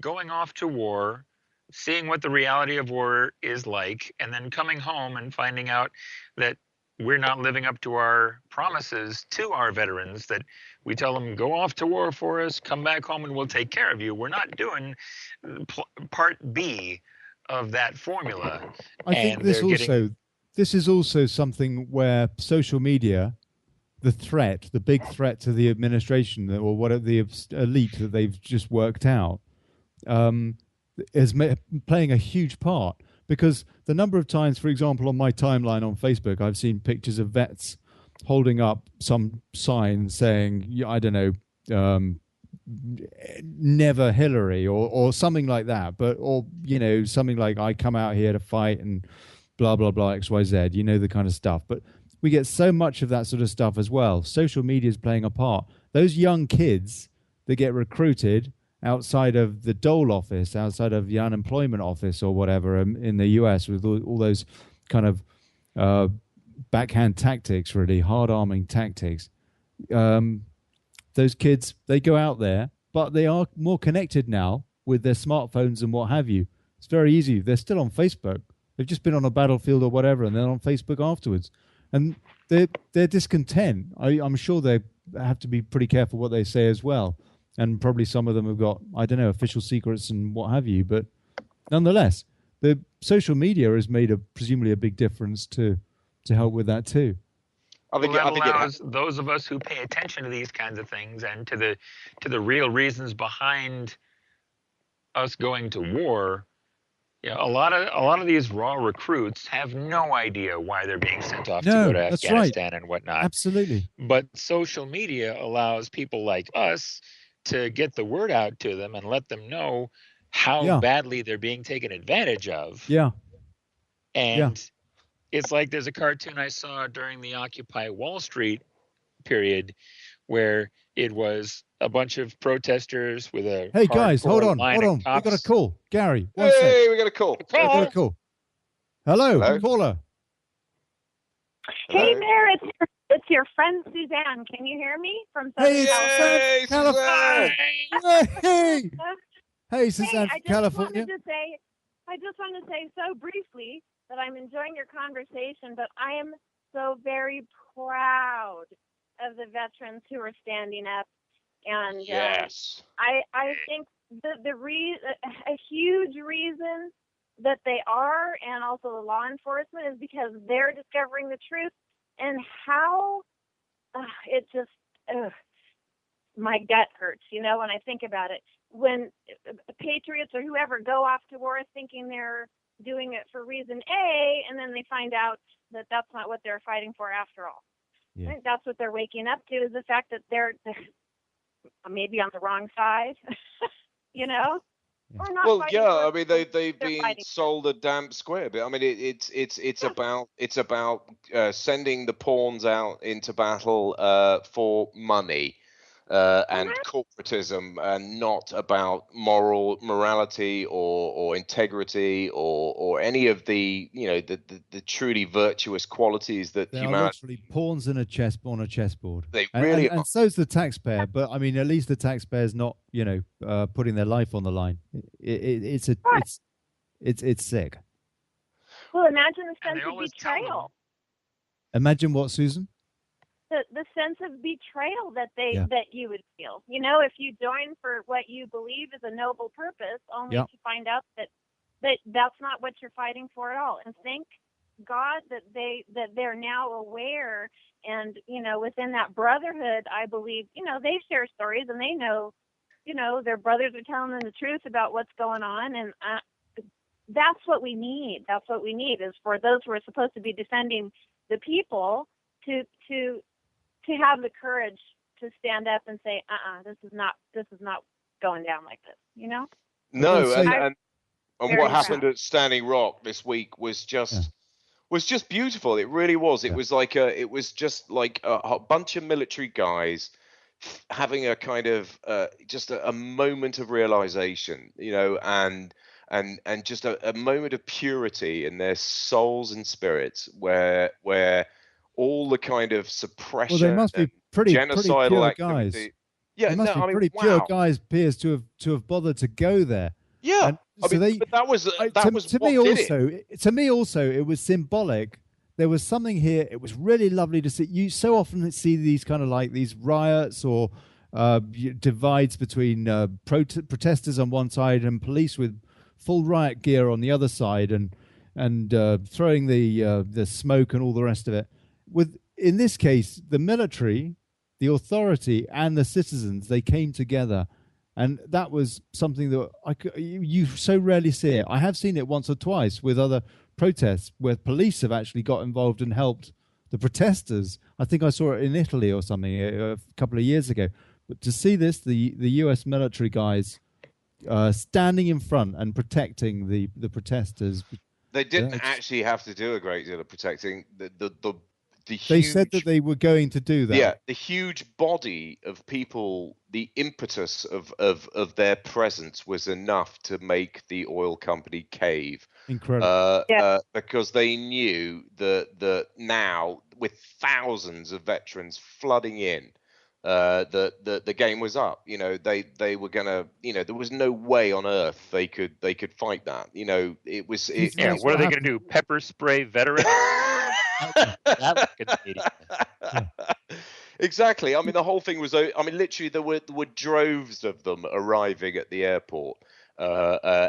going off to war, seeing what the reality of war is like, and then coming home and finding out that we're not living up to our promises to our veterans, that we tell them, go off to war for us, come back home and we'll take care of you. We're not doing part B of that formula. I think this is also something where social media, the big threat to the administration or whatever the elite that they've just worked out, is playing a huge part, because the number of times, for example, on my timeline on Facebook, I've seen pictures of vets holding up some sign saying, I don't know, never Hillary or something like that, or something like, I come out here to fight and blah, blah, blah, XYZ, the kind of stuff. But we get so much of that sort of stuff as well. Social media is playing a part. Those young kids that get recruited outside of the dole office, outside of the unemployment office or whatever in the US, with all those kind of backhand tactics, really hard-arming tactics. Those kids, they go out there, but they are more connected now with their smartphones and what have you. It's very easy. They're still on Facebook. They've just been on a battlefield or whatever, and they're on Facebook afterwards. And they're discontent. I'm sure they have to be pretty careful what they say as well. And probably some of them have got, I don't know, official secrets and what have you. But nonetheless, the social media has made presumably a big difference to help with that too. I think it allows those of us who pay attention to these kinds of things and to the real reasons behind us going to war. Yeah, a lot of these raw recruits have no idea why they're being sent off to go to Afghanistan and whatnot. Absolutely. But social media allows people like us to get the word out to them and let them know how badly they're being taken advantage of. Yeah. And it's like there's a cartoon I saw during the Occupy Wall Street period where it was a bunch of protesters with a Hey guys, hold on. We got a call. Gary, one sec. We got a call. We got a call. Hello, caller. Hey there, it's your friend Suzanne. Can you hear me from Southern California? Hey, Suzanne from California. I just wanted to say so briefly that I'm enjoying your conversation, but I am so very proud of the veterans who are standing up. And I think a huge reason that they are, and also the law enforcement, is because they're discovering the truth. And how it just my gut hurts, when I think about it. When patriots or whoever go off to war thinking they're doing it for reason A, and then they find out that that's not what they're fighting for after all. Yeah. I think that's what they're waking up to, is the fact that they're maybe on the wrong side, Or not. Well, I mean, they've been sold a damn square bit. I mean, it's about sending the pawns out into battle for money and corporatism, and not about morality or integrity or any of the the truly virtuous qualities that humanity. Are literally pawns in a chessboard. They really are. And so's the taxpayer. But I mean, at least the taxpayer's not putting their life on the line. It's sick. Well, imagine the sense of betrayal. Imagine what, Susan? The sense of betrayal that you would feel, if you join for what you believe is a noble purpose, only to find out that that's not what you're fighting for at all. And thank God that they're now aware, and within that brotherhood, I believe they share stories, and they know their brothers are telling them the truth about what's going on, and that's what we need. That's what we need, is for those who are supposed to be defending the people to have the courage to stand up and say, this is not going down like this, No, and what happened at Standing Rock this week was just beautiful. It really was. It was like just like a bunch of military guys having a kind of just a moment of realization, and just a moment of purity in their souls and spirits, where all the kind of suppression, they must be pretty genocidal pure activity. Guys. Yeah, they must be pretty pure guys, Piers, to have bothered to go there. Yeah, but that was to me also. To me also, it was symbolic. There was something here. It was really lovely to see. You so often see these kind of like these riots or divides between protesters on one side and police with full riot gear on the other side, and throwing the smoke and all the rest of it. In this case, the military, the authority, and the citizens, they came together, and that was something that you so rarely see it. I have seen it once or twice with other protests where police have actually got involved and helped the protesters. I think I saw it in Italy or something a couple of years ago. But to see this, the U.S. military guys standing in front and protecting the protesters. They didn't actually have to do a great deal of protecting. They said that they were going to do that. Yeah, the huge body of people, the impetus of their presence was enough to make the oil company cave. Incredible. Because they knew that now, with thousands of veterans flooding in, the game was up. You know, they were gonna. You know, there was no way on earth they could fight that. You know, it was. Yeah, what are they gonna do? Pepper spray veterans? That was Exactly. I mean, the whole thing was. I mean, literally, there were droves of them arriving at the airport,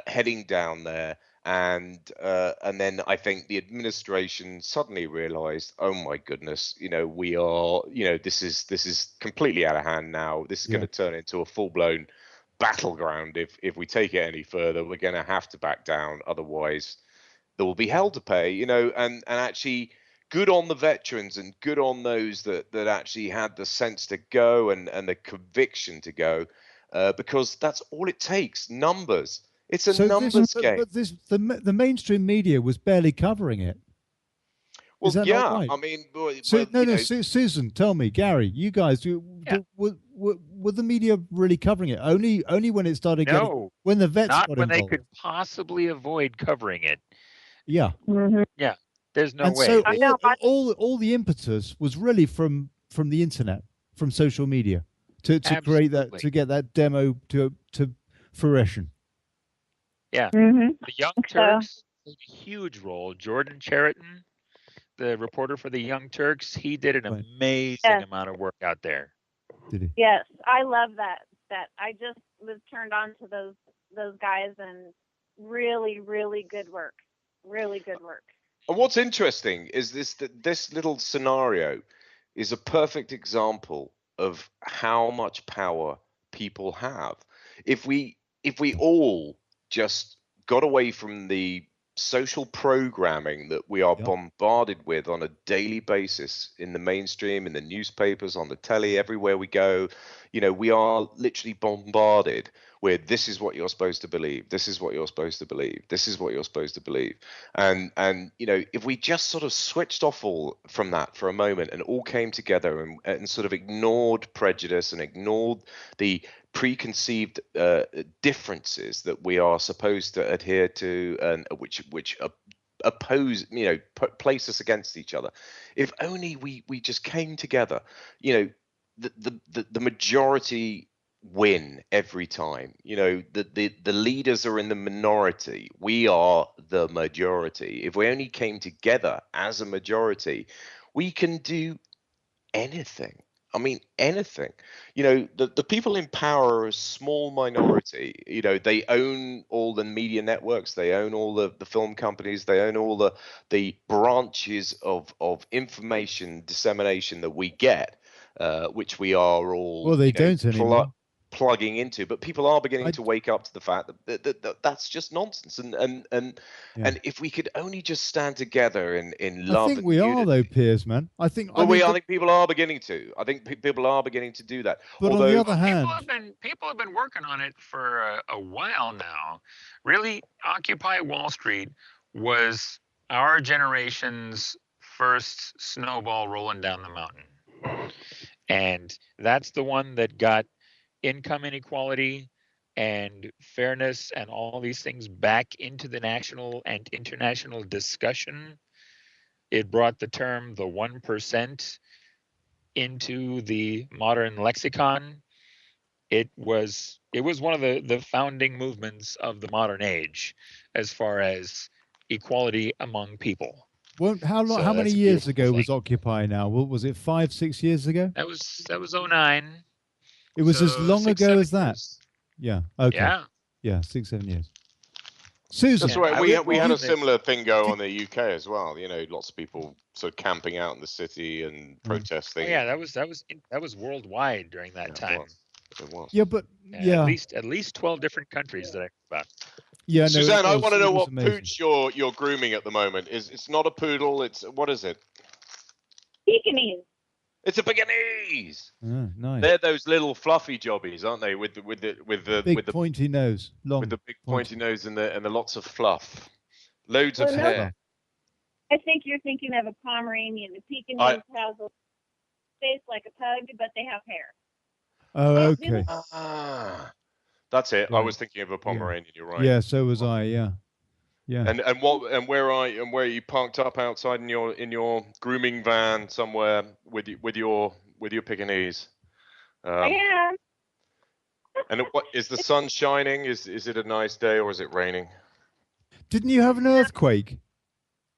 heading down there, and then I think the administration suddenly realised, oh my goodness, you know, we are, you know, this is completely out of hand now. This is going to turn into a full-blown battleground. If we take it any further, we're going to have to back down. Otherwise, there will be hell to pay. You know, and actually. Good on the veterans and good on those that actually had the sense to go and the conviction to go, because that's all it takes. Numbers. It's a numbers game. But the mainstream media was barely covering it. Well, Is that yeah. not right? I mean, Susan, tell me, Gary, you guys, were the media really covering it? Only when it started getting, when the vets not got when involved. they could possibly avoid covering it. Yeah. Yeah. There's no way. So all the impetus was really from the internet, from social media, to create that, to get that demo to fruition. Yeah. The Young Turks played a huge role. Jordan Cheriton, the reporter for the Young Turks, he did an amazing amount of work out there. Did he? Yes, I love that. I just was turned on to those guys, and really, really good work. Really good work. And what's interesting is this little scenario is a perfect example of how much power people have. If we all just got away from the social programming that we are bombarded with on a daily basis in the mainstream, in the newspapers, on the telly, everywhere we go, you know, we are literally bombarded with this is what you're supposed to believe, this is what you're supposed to believe, this is what you're supposed to believe. And you know, if we just sort of switched off all from that for a moment and all came together and sort of ignored prejudice and ignored the preconceived differences that we are supposed to adhere to, and which oppose, you know, place us against each other. If only we just came together, you know, the majority win every time. You know, the leaders are in the minority. We are the majority. If we only came together as a majority, we can do anything. I mean, anything. You know, the people in power are a small minority. You know, they own all the media networks. They own all the film companies. They own all the branches of information dissemination that we get, which we are all don't anymore. Plugging into. But people are beginning to wake up to the fact that that's just nonsense. And if we could only just stand together in love. I think we are though, Piers, man. I think people are beginning to. I think people are beginning to do that. But on the other hand, people have been working on it for a while now. Really, Occupy Wall Street was our generation's first snowball rolling down the mountain, and that's the one that got income inequality and fairness and all these things back into the national and international discussion. It brought the term the 1% into the modern lexicon. It was one of the founding movements of the modern age as far as equality among people. Well, how many years ago was Occupy now? Was it 5-6 years ago? That was 09. It was as long ago as that. Years. Yeah. Okay. Yeah. 6-7 years. Susan, that's right. We had a similar thing go on in the UK as well. You know, lots of people sort of camping out in the city and protesting. Oh, yeah, that was worldwide during that time. It was. Yeah, but at least 12 different countries that I know about. Yeah, Suzanne, I want to know what pooch you're grooming at the moment. It's not a poodle. It's what is it? Pekingese. It's a Pekingese. Nice. They're those little fluffy jobbies, aren't they? With the big pointy nose, long with the big pointy nose and the lots of fluff, loads of hair. I think you're thinking of a Pomeranian. The Pekingese has a face like a pug, but they have hair. Oh, okay. That's it. I Right. was thinking of a Pomeranian. You're right. Yeah, so was I. Yeah. And where are you parked up outside in your grooming van somewhere with your Pekingese? I am. And what is the sun shining? Is it a nice day or is it raining? Didn't you have an earthquake?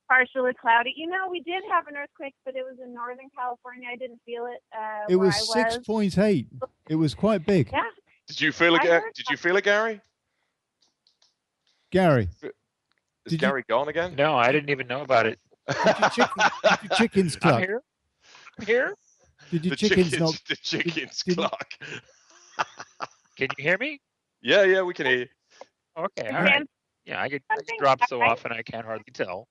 Partially cloudy. We did have an earthquake, but it was in Northern California. I didn't feel it. It was 6.8. It was quite big. Yeah. Did you feel it? Did you feel it, Gary? Gary. Is Gary gone again? No, I didn't even know about it. Did your chickens cluck? I'm here. Did your chickens not? The chickens cluck. Can you hear me? Yeah, we can hear you. Okay, all right. Yeah, I get dropped so often I can't hardly tell.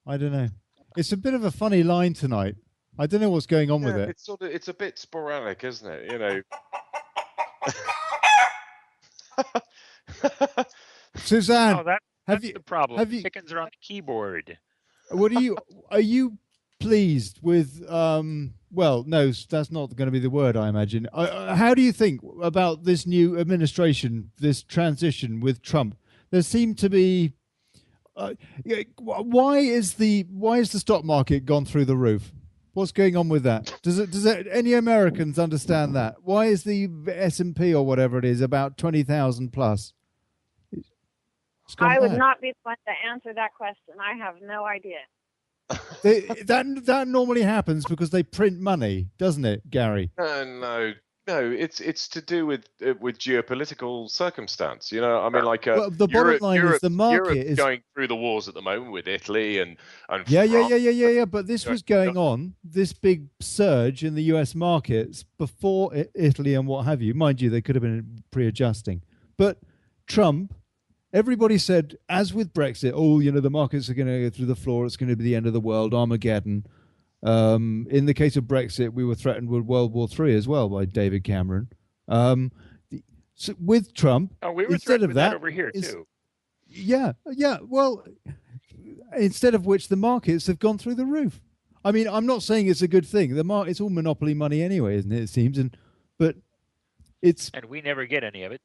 I don't know. It's a bit of a funny line tonight. I don't know what's going on with it. It's a bit sporadic, isn't it? Suzanne, that's the problem. Chickens are on the keyboard. Are you pleased with? Well, no, that's not going to be the word, I imagine. How do you think about this new administration, this transition with Trump? There seemed to be. Why is the stock market gone through the roof? What's going on with that? Does any Americans understand that? Why is the S&P or whatever it is about 20,000 plus? I would not be the one to answer that question. I have no idea. That normally happens because they print money, doesn't it, Gary? No. It's to do with geopolitical circumstance. The bottom line is the market is going through the wars at the moment with Italy and yeah. But this was going on, this big surge in the U.S. markets before Italy and what have you. Mind you, they could have been pre-adjusting. But Trump. Everybody said, as with Brexit, the markets are going to go through the floor. It's going to be the end of the world, Armageddon. In the case of Brexit, we were threatened with World War III as well by David Cameron. So with Trump, we were instead of with that over here too. Yeah. Well, instead of which the markets have gone through the roof. I mean, I'm not saying it's a good thing. It's all monopoly money anyway, isn't it? It seems, and we never get any of it.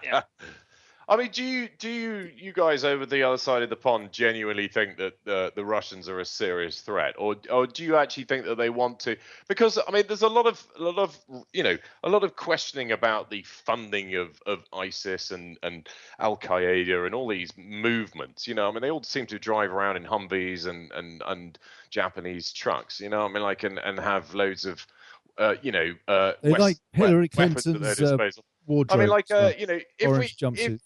Yeah. I mean, do you guys over the other side of the pond genuinely think that the Russians are a serious threat, or do you actually think that they want to? Because I mean, there's a lot of questioning about the funding of ISIS and Al Qaeda and all these movements. I mean, they all seem to drive around in Humvees and Japanese trucks. And have loads of they like Hillary Clinton's wardrobe. I mean, orange jumpsuit.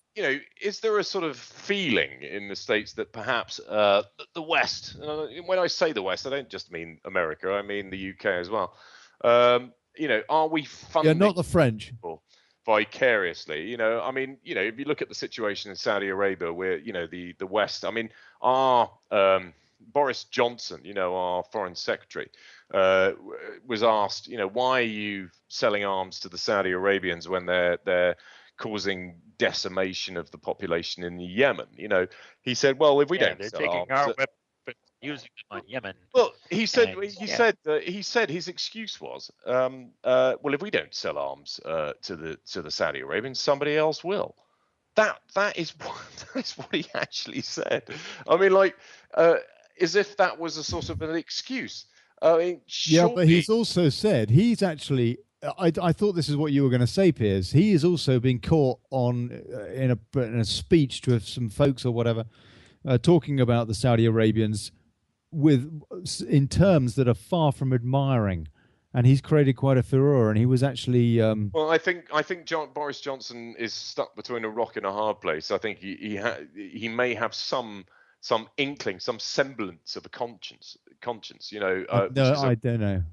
Is there a sort of feeling in the States that perhaps the West, when I say the West, I don't just mean America, I mean the UK as well. Are we funding? Yeah, not the French. Vicariously, I mean, if you look at the situation in Saudi Arabia, where the West, I mean, our Boris Johnson, our foreign secretary, was asked, why are you selling arms to the Saudi Arabians when they're causing decimation of the population in Yemen? He said, well, if we don't they're sell taking arms, our weapons, using them on Yemen. Well, he said his excuse was, well, if we don't sell arms to the Saudi Arabians, somebody else will. That is what he actually said. I mean, as if that was a sort of an excuse. I mean, yeah, but he's also said he's actually. I thought this is what you were going to say, Piers. He is also been caught on in a speech to some folks or whatever, talking about the Saudi Arabians in terms that are far from admiring, and he's created quite a furore. And he was actually. Well, I think Boris Johnson is stuck between a rock and a hard place. I think he may have some inkling, some semblance of a conscience. No, I don't know.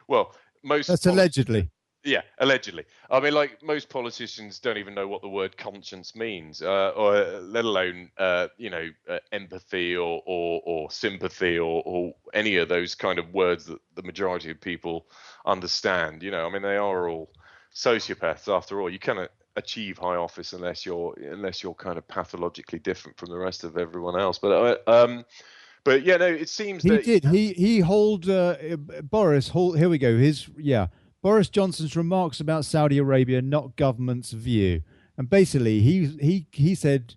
Well. That's allegedly. Yeah, allegedly. I mean, most politicians don't even know what the word conscience means, or let alone, empathy or sympathy or any of those kind of words that the majority of people understand. I mean, they are all sociopaths after all. You cannot achieve high office unless you're kind of pathologically different from the rest of everyone else. But yeah, no, it seems he that did. He hold Boris. Here we go. Boris Johnson's remarks about Saudi Arabia, not government's view. And basically, he said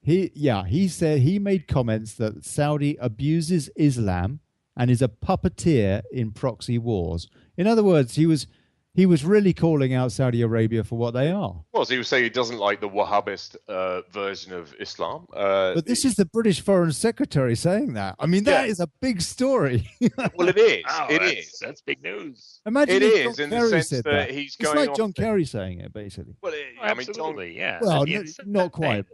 he made comments that Saudi abuses Islam and is a puppeteer in proxy wars. In other words, he was really calling out Saudi Arabia for what they are. Well, so he was saying he doesn't like the Wahhabist version of Islam. But this is the British Foreign Secretary saying that. I mean, that is a big story. Well, it is. That's big news. Imagine it if is John in Kerry the sense said that he's going. It's like John Kerry saying it, basically. Well, Absolutely, yeah. Well, not quite.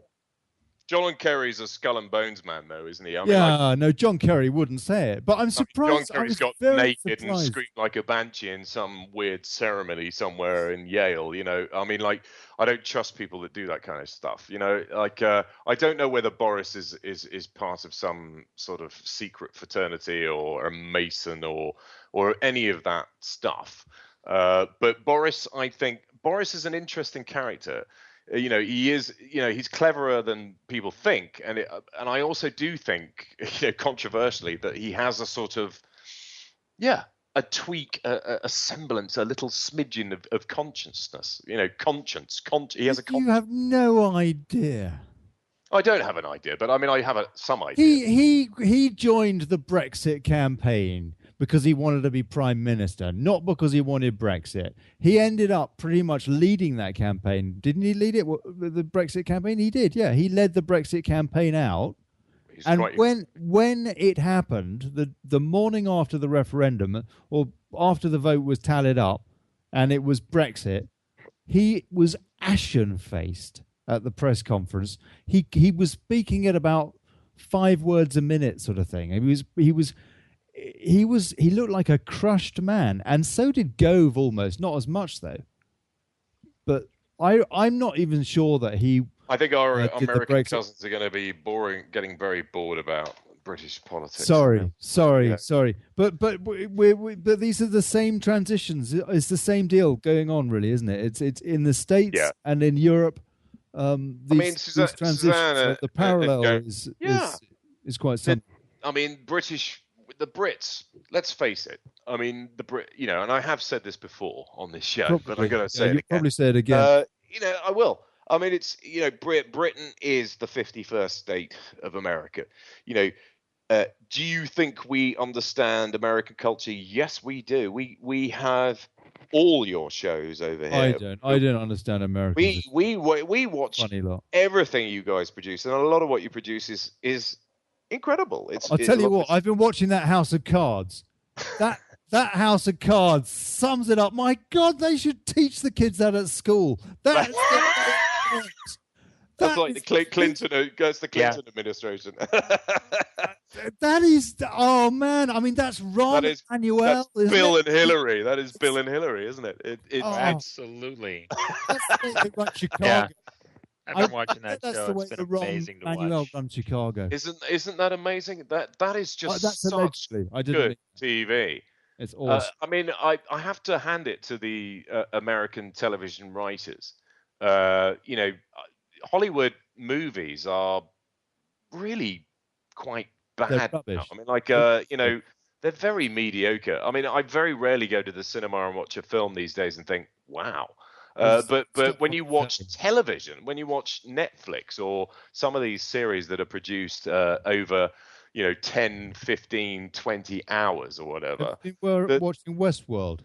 John Kerry's a skull and bones man, though, isn't he? I mean, no, John Kerry wouldn't say it. But I'm surprised. John Kerry's got naked and screamed like a banshee in some weird ceremony somewhere in Yale. I mean, like, I don't trust people that do that kind of stuff. I don't know whether Boris is part of some sort of secret fraternity or a Mason or any of that stuff. But Boris, I think Boris is an interesting character. He is, he's cleverer than people think. And I also do think, controversially, that he has a sort of, a tweak, a semblance, a little smidgen of consciousness, conscience. He has a conscience. You have no idea. I don't have an idea, but I mean, I have some idea. He joined the Brexit campaign because he wanted to be prime minister, not because he wanted Brexit. He ended up pretty much leading that campaign. Didn't he lead it, the Brexit campaign? He did, yeah. He led the Brexit campaign out. When it happened, the morning after the referendum, or after the vote was tallied up, and it was Brexit, he was ashen-faced at the press conference. He was speaking at about 5 words a minute, sort of thing. He looked like a crushed man, and so did Gove almost. Not as much though. But I'm not even sure that he. I think our American cousins are going to be getting very bored about British politics. Sorry. But these are the same transitions. It's the same deal going on, really, isn't it? It's in the States and in Europe. These transitions, the parallel is quite simple. I mean, the Brits, let's face it. I mean, and I have said this before on this show, but I'm going to say it again. Probably say it again. I will. I mean, it's, Britain is the 51st state of America. Do you think we understand American culture? Yes, we do. We have all your shows over here. I don't understand American. We watch everything you guys produce, and a lot of what you produce is incredible. I'll tell you what, I've been watching that House of Cards. That House of Cards sums it up. My God, they should teach the kids that at school. That's like the Clinton. That's the Clinton administration. That is, oh man! I mean, that's Ron Manuel. That's Bill and Hillary. That is Bill and Hillary, isn't it? Absolutely. That's Chicago. I've been watching that that's show. the way It's been Ron amazing to Manuel watch. runs Chicago. Isn't that amazing? That is just that's such good TV. It's awesome. I mean, I have to hand it to the American television writers. Hollywood movies are really quite bad now. I mean, they're very mediocre. I mean, I very rarely go to the cinema and watch a film these days and think, wow. But when you watch television, when you watch Netflix or some of these series that are produced over 10, 15, 20 hours or whatever. We're watching Westworld.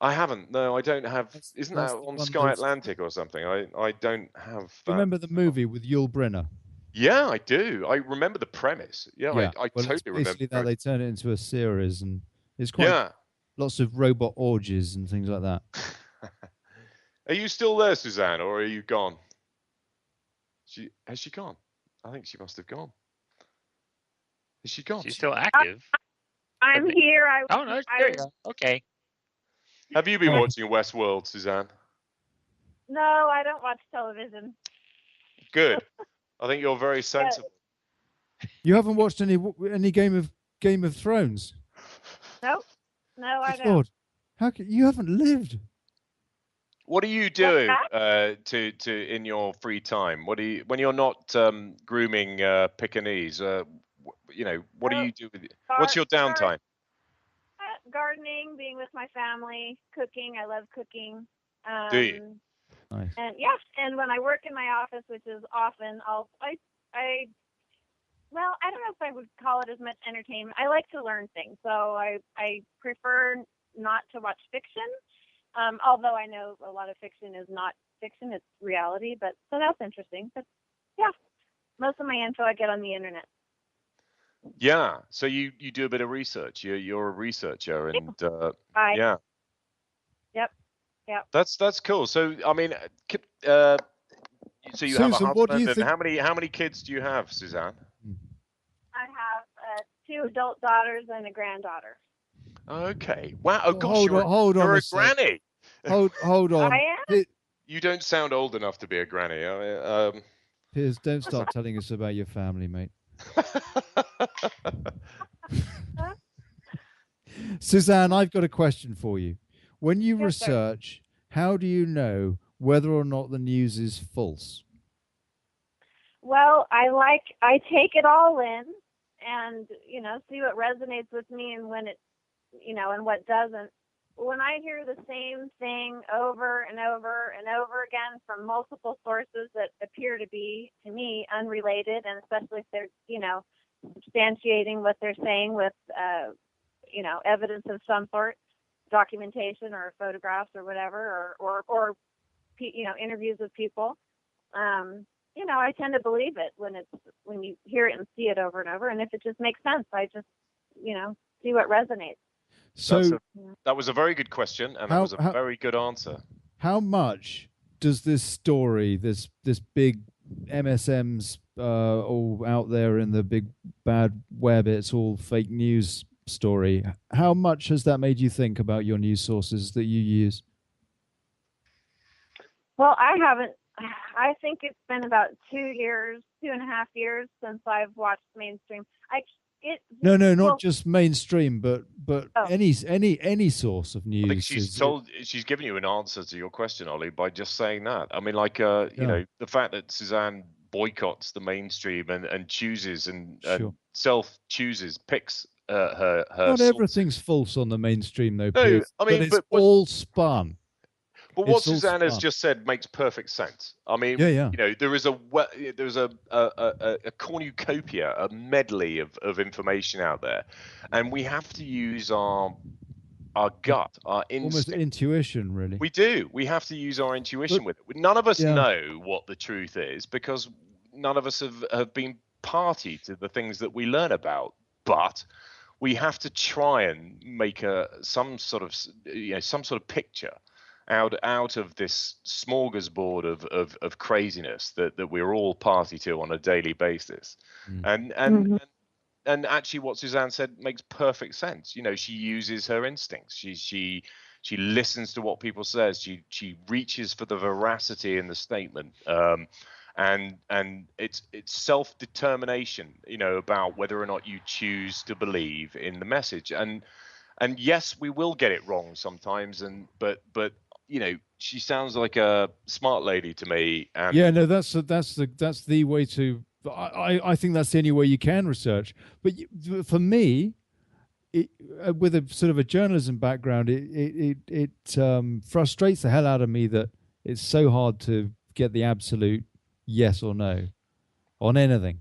I haven't. No, I don't have. Isn't that on Sky Atlantic or something? I don't have that. Remember the movie with Yul Brynner? Yeah, I do. I remember the premise. I totally remember. Basically, that they turn it into a series, and it's quite lots of robot orgies and things like that. Are you still there, Suzanne, or are you gone? Has she gone? I think she must have gone. Is she gone? She's still active. I'm here. Okay. Have you been watching Westworld, Suzanne? No, I don't watch television. Good. I think you're very sensible. You haven't watched any Game of Thrones? Nope. No, I don't. How you haven't lived? What do you do to in your free time? What do you when you're not grooming Pekingese? What do you do with it? What's your downtime? Gardening, being with my family, cooking. I love cooking. Do you? Nice. And and when I work in my office, which is often, I don't know if I would call it as much entertainment. I like to learn things, so I prefer not to watch fiction. Although I know a lot of fiction is not fiction, it's reality, but so that's interesting. But yeah, most of my info I get on the internet. Yeah, so you do a bit of research. You're a researcher, and Yeah. Yep. That's cool. So I mean, so you have a Susan, husband, what do you and think? how many kids do you have, Suzanne? I have 2 adult daughters and a granddaughter. Okay. Wow. Oh gosh, Hold on you're a a sec. granny. Hold on. I am. You don't sound old enough to be a granny. Piers, don't start telling us about your family, mate. Suzanne, I've got a question for you. When you research, how do you know whether or not the news is false? Well, I take it all in and, see what resonates with me and when it, and what doesn't. When I hear the same thing over and over and over again from multiple sources that appear to be, to me, unrelated, and especially if they're, substantiating what they're saying with, evidence of some sort, documentation or photographs or whatever, or interviews with people, I tend to believe it when you hear it and see it over and over. And if it just makes sense, I just, see what resonates. So that was a very good question, and that was a very good answer. How much does this story, this big MSMs all out there in the big bad web, it's all fake news story, how much has that made you think about your news sources that you use? Well, I think it's been about 2.5 years since I've watched mainstream. Not just mainstream, but any source of news. I think she's given you an answer to your question, Ollie, by just saying that. I mean, the fact that Suzanne boycotts the mainstream and chooses and self-chooses, picks her. Not everything's false on the mainstream, though. No, Piers, I mean, but it's all spun. But what Suzanne has just said makes perfect sense. I mean, there is a cornucopia, a medley of information out there, and we have to use our gut, our instinct. Almost intuition, really. We do. We have to use our intuition with it. None of us know what the truth is because none of us have been party to the things that we learn about. But we have to try and make some sort of picture out of this smorgasbord of craziness that we're all party to on a daily basis. And actually what Suzanne said makes perfect sense. She uses her instincts. She listens to what people says. She reaches for the veracity in the statement. And it's self-determination, about whether or not you choose to believe in the message. And yes, we will get it wrong sometimes. But she sounds like a smart lady to me. And that's the way to. I think that's the only way you can research. But for me, with a sort of a journalism background, it frustrates the hell out of me that it's so hard to get the absolute yes or no on anything.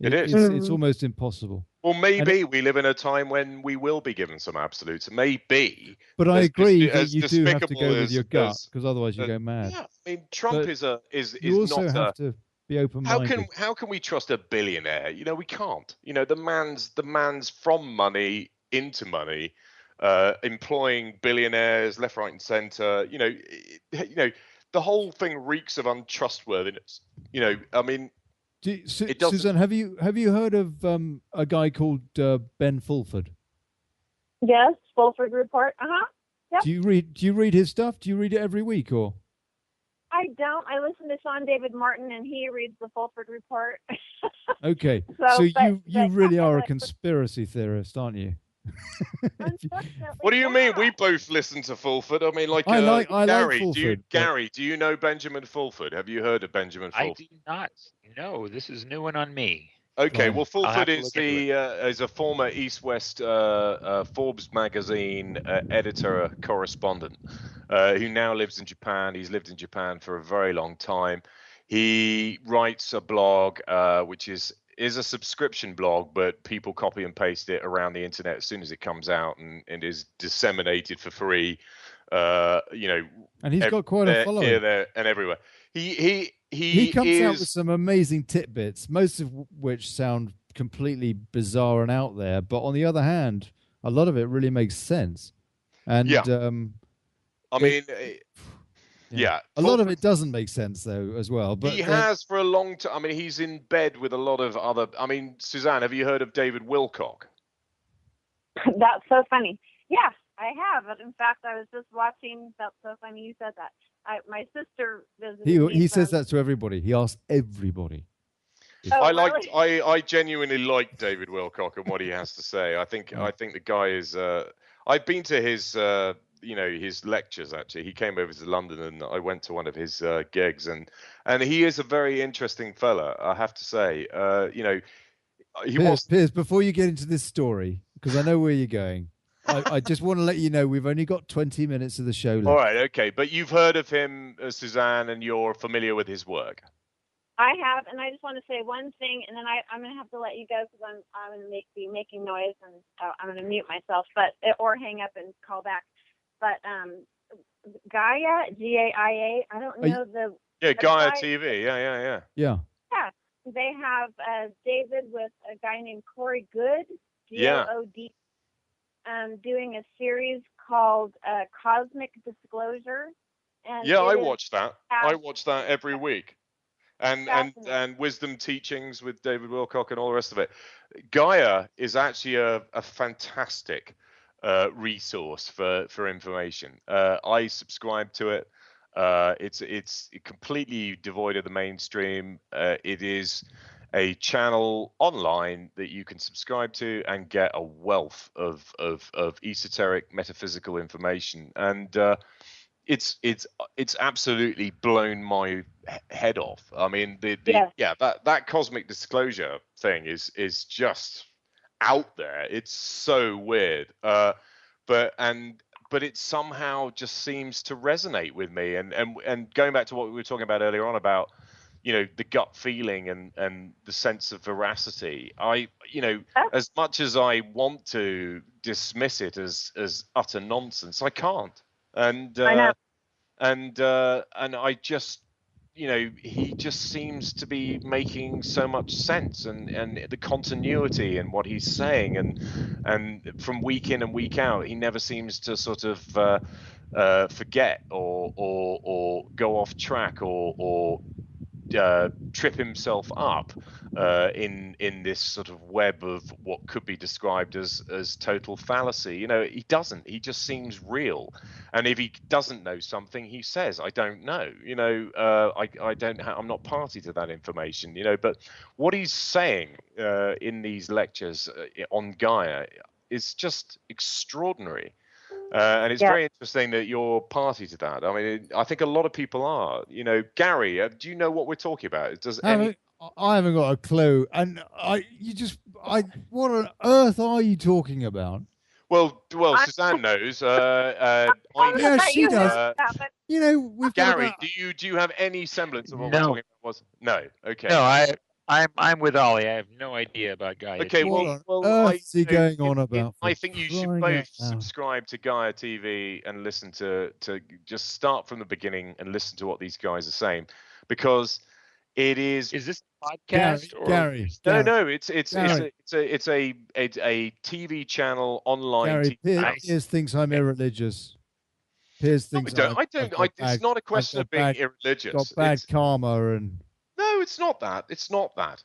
It is. It's almost impossible. Well, maybe we live in a time when we will be given some absolutes. Maybe. But I agree that you do have to go with your gut, because otherwise you go mad. Yeah, I mean, Trump is you also have to be open-minded. How can we trust a billionaire? We can't. The man's from money into money, employing billionaires left, right, and centre. The whole thing reeks of untrustworthiness. I mean. Susan, have you heard of a guy called Ben Fulford? Yes, Fulford Report. Yep. Do you read his stuff? Do you read it every week or? I don't. I listen to Sean David Martin, and he reads the Fulford Report. Okay, so you really are a conspiracy theorist, aren't you? Unfortunately, What do you mean? not. We both listen to Fulford. I mean, like, I like Gary. Fulford, Gary, do you know Benjamin Fulford? Have you heard of Benjamin I Fulford? do not. No, this is new one on me. Okay, Fine. well, I'll have Fulford to is look into is a former East West Forbes magazine editor correspondent who now lives in Japan. He's lived in Japan for a very long time. He writes a blog which is a subscription blog, but people copy and paste it around the internet as soon as it comes out, and is disseminated for free. And he's got quite a following here, there, and everywhere. He comes out with is some amazing tidbits, most of which sound completely bizarre and out there. But on the other hand, a lot of it really makes sense. And Yeah. I mean, yeah. A lot of it doesn't make sense though, as well. But he has for a long time. I mean, he's in bed with a lot of other. I mean, Suzanne, have you heard of David Wilcock? That's so funny. Yeah, I have. But in fact, I was just watching. That's so funny you said that. My sister visited me he says from- that to everybody. He asks everybody. Oh, I genuinely like David Wilcock and what he has to say. I think the guy is. I've been to his his lectures. Actually, he came over to London and I went to one of his gigs, and he is a very interesting fella, I have to say. Piers, before you get into this story, because I know where you're going, I just want to let you know we've only got 20 minutes of the show left. All right, okay, but you've heard of him, Suzanne, and you're familiar with his work. I have, and I just want to say one thing, and then I'm going to have to let you go because I'm going to be making noise, and I'm going to mute myself, or hang up and call back. But Gaia, Gaia, I don't know the. Yeah, Gaia TV. Yeah. Yeah, they have David with a guy named Corey Good, Good, doing a series called Cosmic Disclosure. And yeah, I watch that. I watch that every week. And Wisdom Teachings with David Wilcock and all the rest of it. Gaia is actually a fantastic resource for information. I subscribe to it. It's completely devoid of the mainstream. It is a channel online that you can subscribe to and get a wealth of esoteric metaphysical information, and it's absolutely blown my head off. I mean, that cosmic disclosure thing is just out there. It's so weird, but it somehow just seems to resonate with me. And going back to what we were talking about earlier on about, the gut feeling and the sense of veracity. As much as I want to dismiss it as utter nonsense, I can't. And I just, he just seems to be making so much sense, and the continuity in what he's saying, and from week in and week out, he never seems to sort of forget or go off track or trip himself up in this sort of web of what could be described as total fallacy. He doesn't. He just seems real. And if he doesn't know something, he says, "I don't know." I don't. I'm not party to that information. But what he's saying in these lectures on Gaia is just extraordinary. And it's very interesting that you're party to that. I mean, I think a lot of people are. Gary, do you know what we're talking about? I haven't got a clue. And what on earth are you talking about? Well, Suzanne knows. She does. Gary, do you have any semblance of what we're talking about? No. Okay. No, I'm with Olly. I have no idea about Gaia. Okay, what on earth is he going on about? I think you should both subscribe to Gaia TV and listen to just start from the beginning and listen to what these guys are saying, because it is. Is this a podcast? Gary? No. It's a TV channel online. Gary, Piers thinks I'm irreligious. Piers thinks it's not a question of being irreligious. Got bad karma and. No, it's not that. It's not that.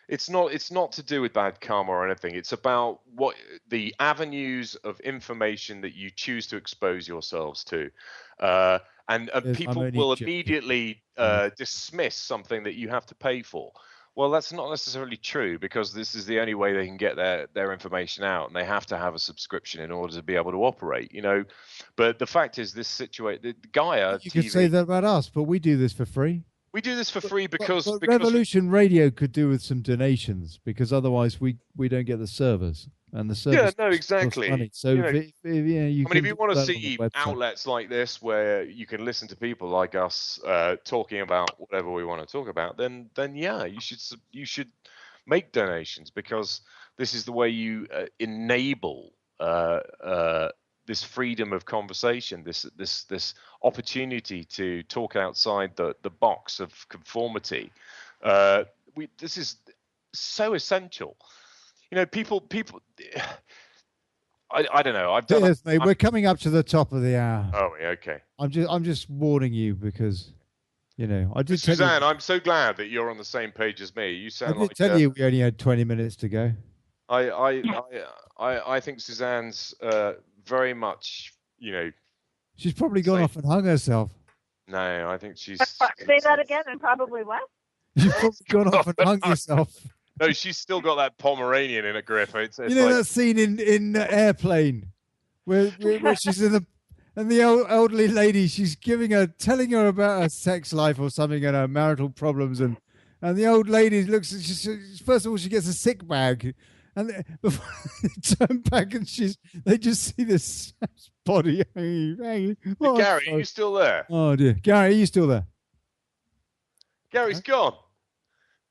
It's not to do with bad karma or anything. It's about what the avenues of information that you choose to expose yourselves to. And people will immediately dismiss something that you have to pay for. Well, that's not necessarily true, because this is the only way they can get their information out, and they have to have a subscription in order to be able to operate, But the fact is, this situation, the Gaia You TV, could say that about us, but we do this for free. we do this for free because Revolution Radio could do with some donations, because otherwise we don't get the servers, and the servers. Yeah, no, exactly. Money. So if you want to to see outlets like this where you can listen to people like us talking about whatever we want to talk about, then yeah, you should make donations, because this is the way you enable this freedom of conversation, this opportunity to talk outside the box of conformity. This is so essential. People. I don't know. Yes, mate, we're coming up to the top of the hour. Oh, okay. I'm just warning you, because I did. Suzanne, I'm so glad that you're on the same page as me. You sound I did tell you we only had 20 minutes to go. I think Suzanne's very much, She's probably gone off and hung herself. No, I think she's. Say that again, and probably what? You've probably gone off and hung yourself. No, she's still got that Pomeranian in her grip. It's that scene in Airplane where she's in and the elderly lady, she's telling her about her sex life or something and her marital problems, and the old lady looks. First of all, she gets a sick bag, and before they turn back, and they just see this body hanging. Oh, Gary, are you still there? Oh dear, Gary, are you still there? Gary's gone.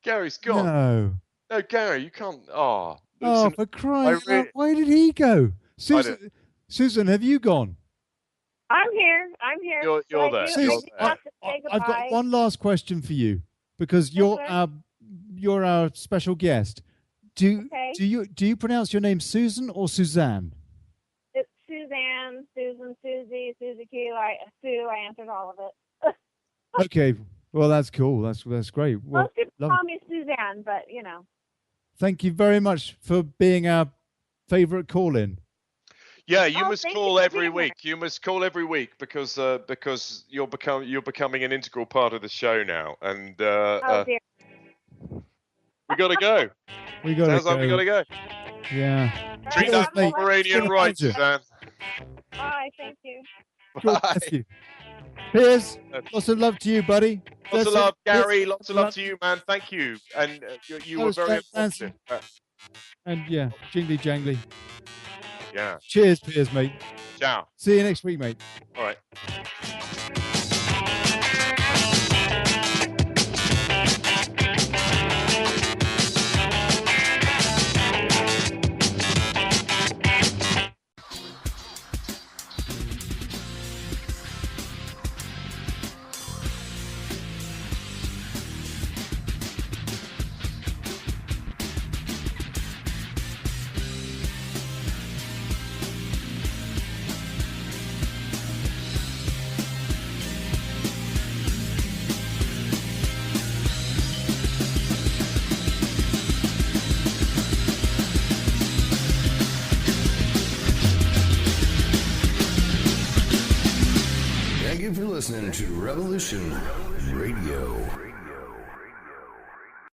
Gary's gone. No, Gary, you can't. Oh, for crying out! Why did he go? Susan, have you gone? I'm here. You're there. Susan, I've got one last question for you, because you're our special guest. Do you pronounce your name Susan or Suzanne? It's Suzanne, Susan, Susie, Susie Q. Sue. I answered all of it. Okay. Well, that's cool. That's great. Well, most people call me Suzanne, but Thank you very much for being our favorite call-in. Yeah, you must call every week. You must call every week, because you're becoming an integral part of the show now, and dear. we got to go. Sounds like we got to go. Yeah. Treat that Pomeranian right, Suzanne. Bye. Thank you. Bye. Piers, lots of love to you, buddy. Lots of love, Gary. Lots of love to you, man. Thank you. And you were very important. And yeah, Jingly-Jangly. Yeah. Cheers, Piers, mate. Ciao. See you next week, mate. All right. Thank you for listening to Revolution Radio.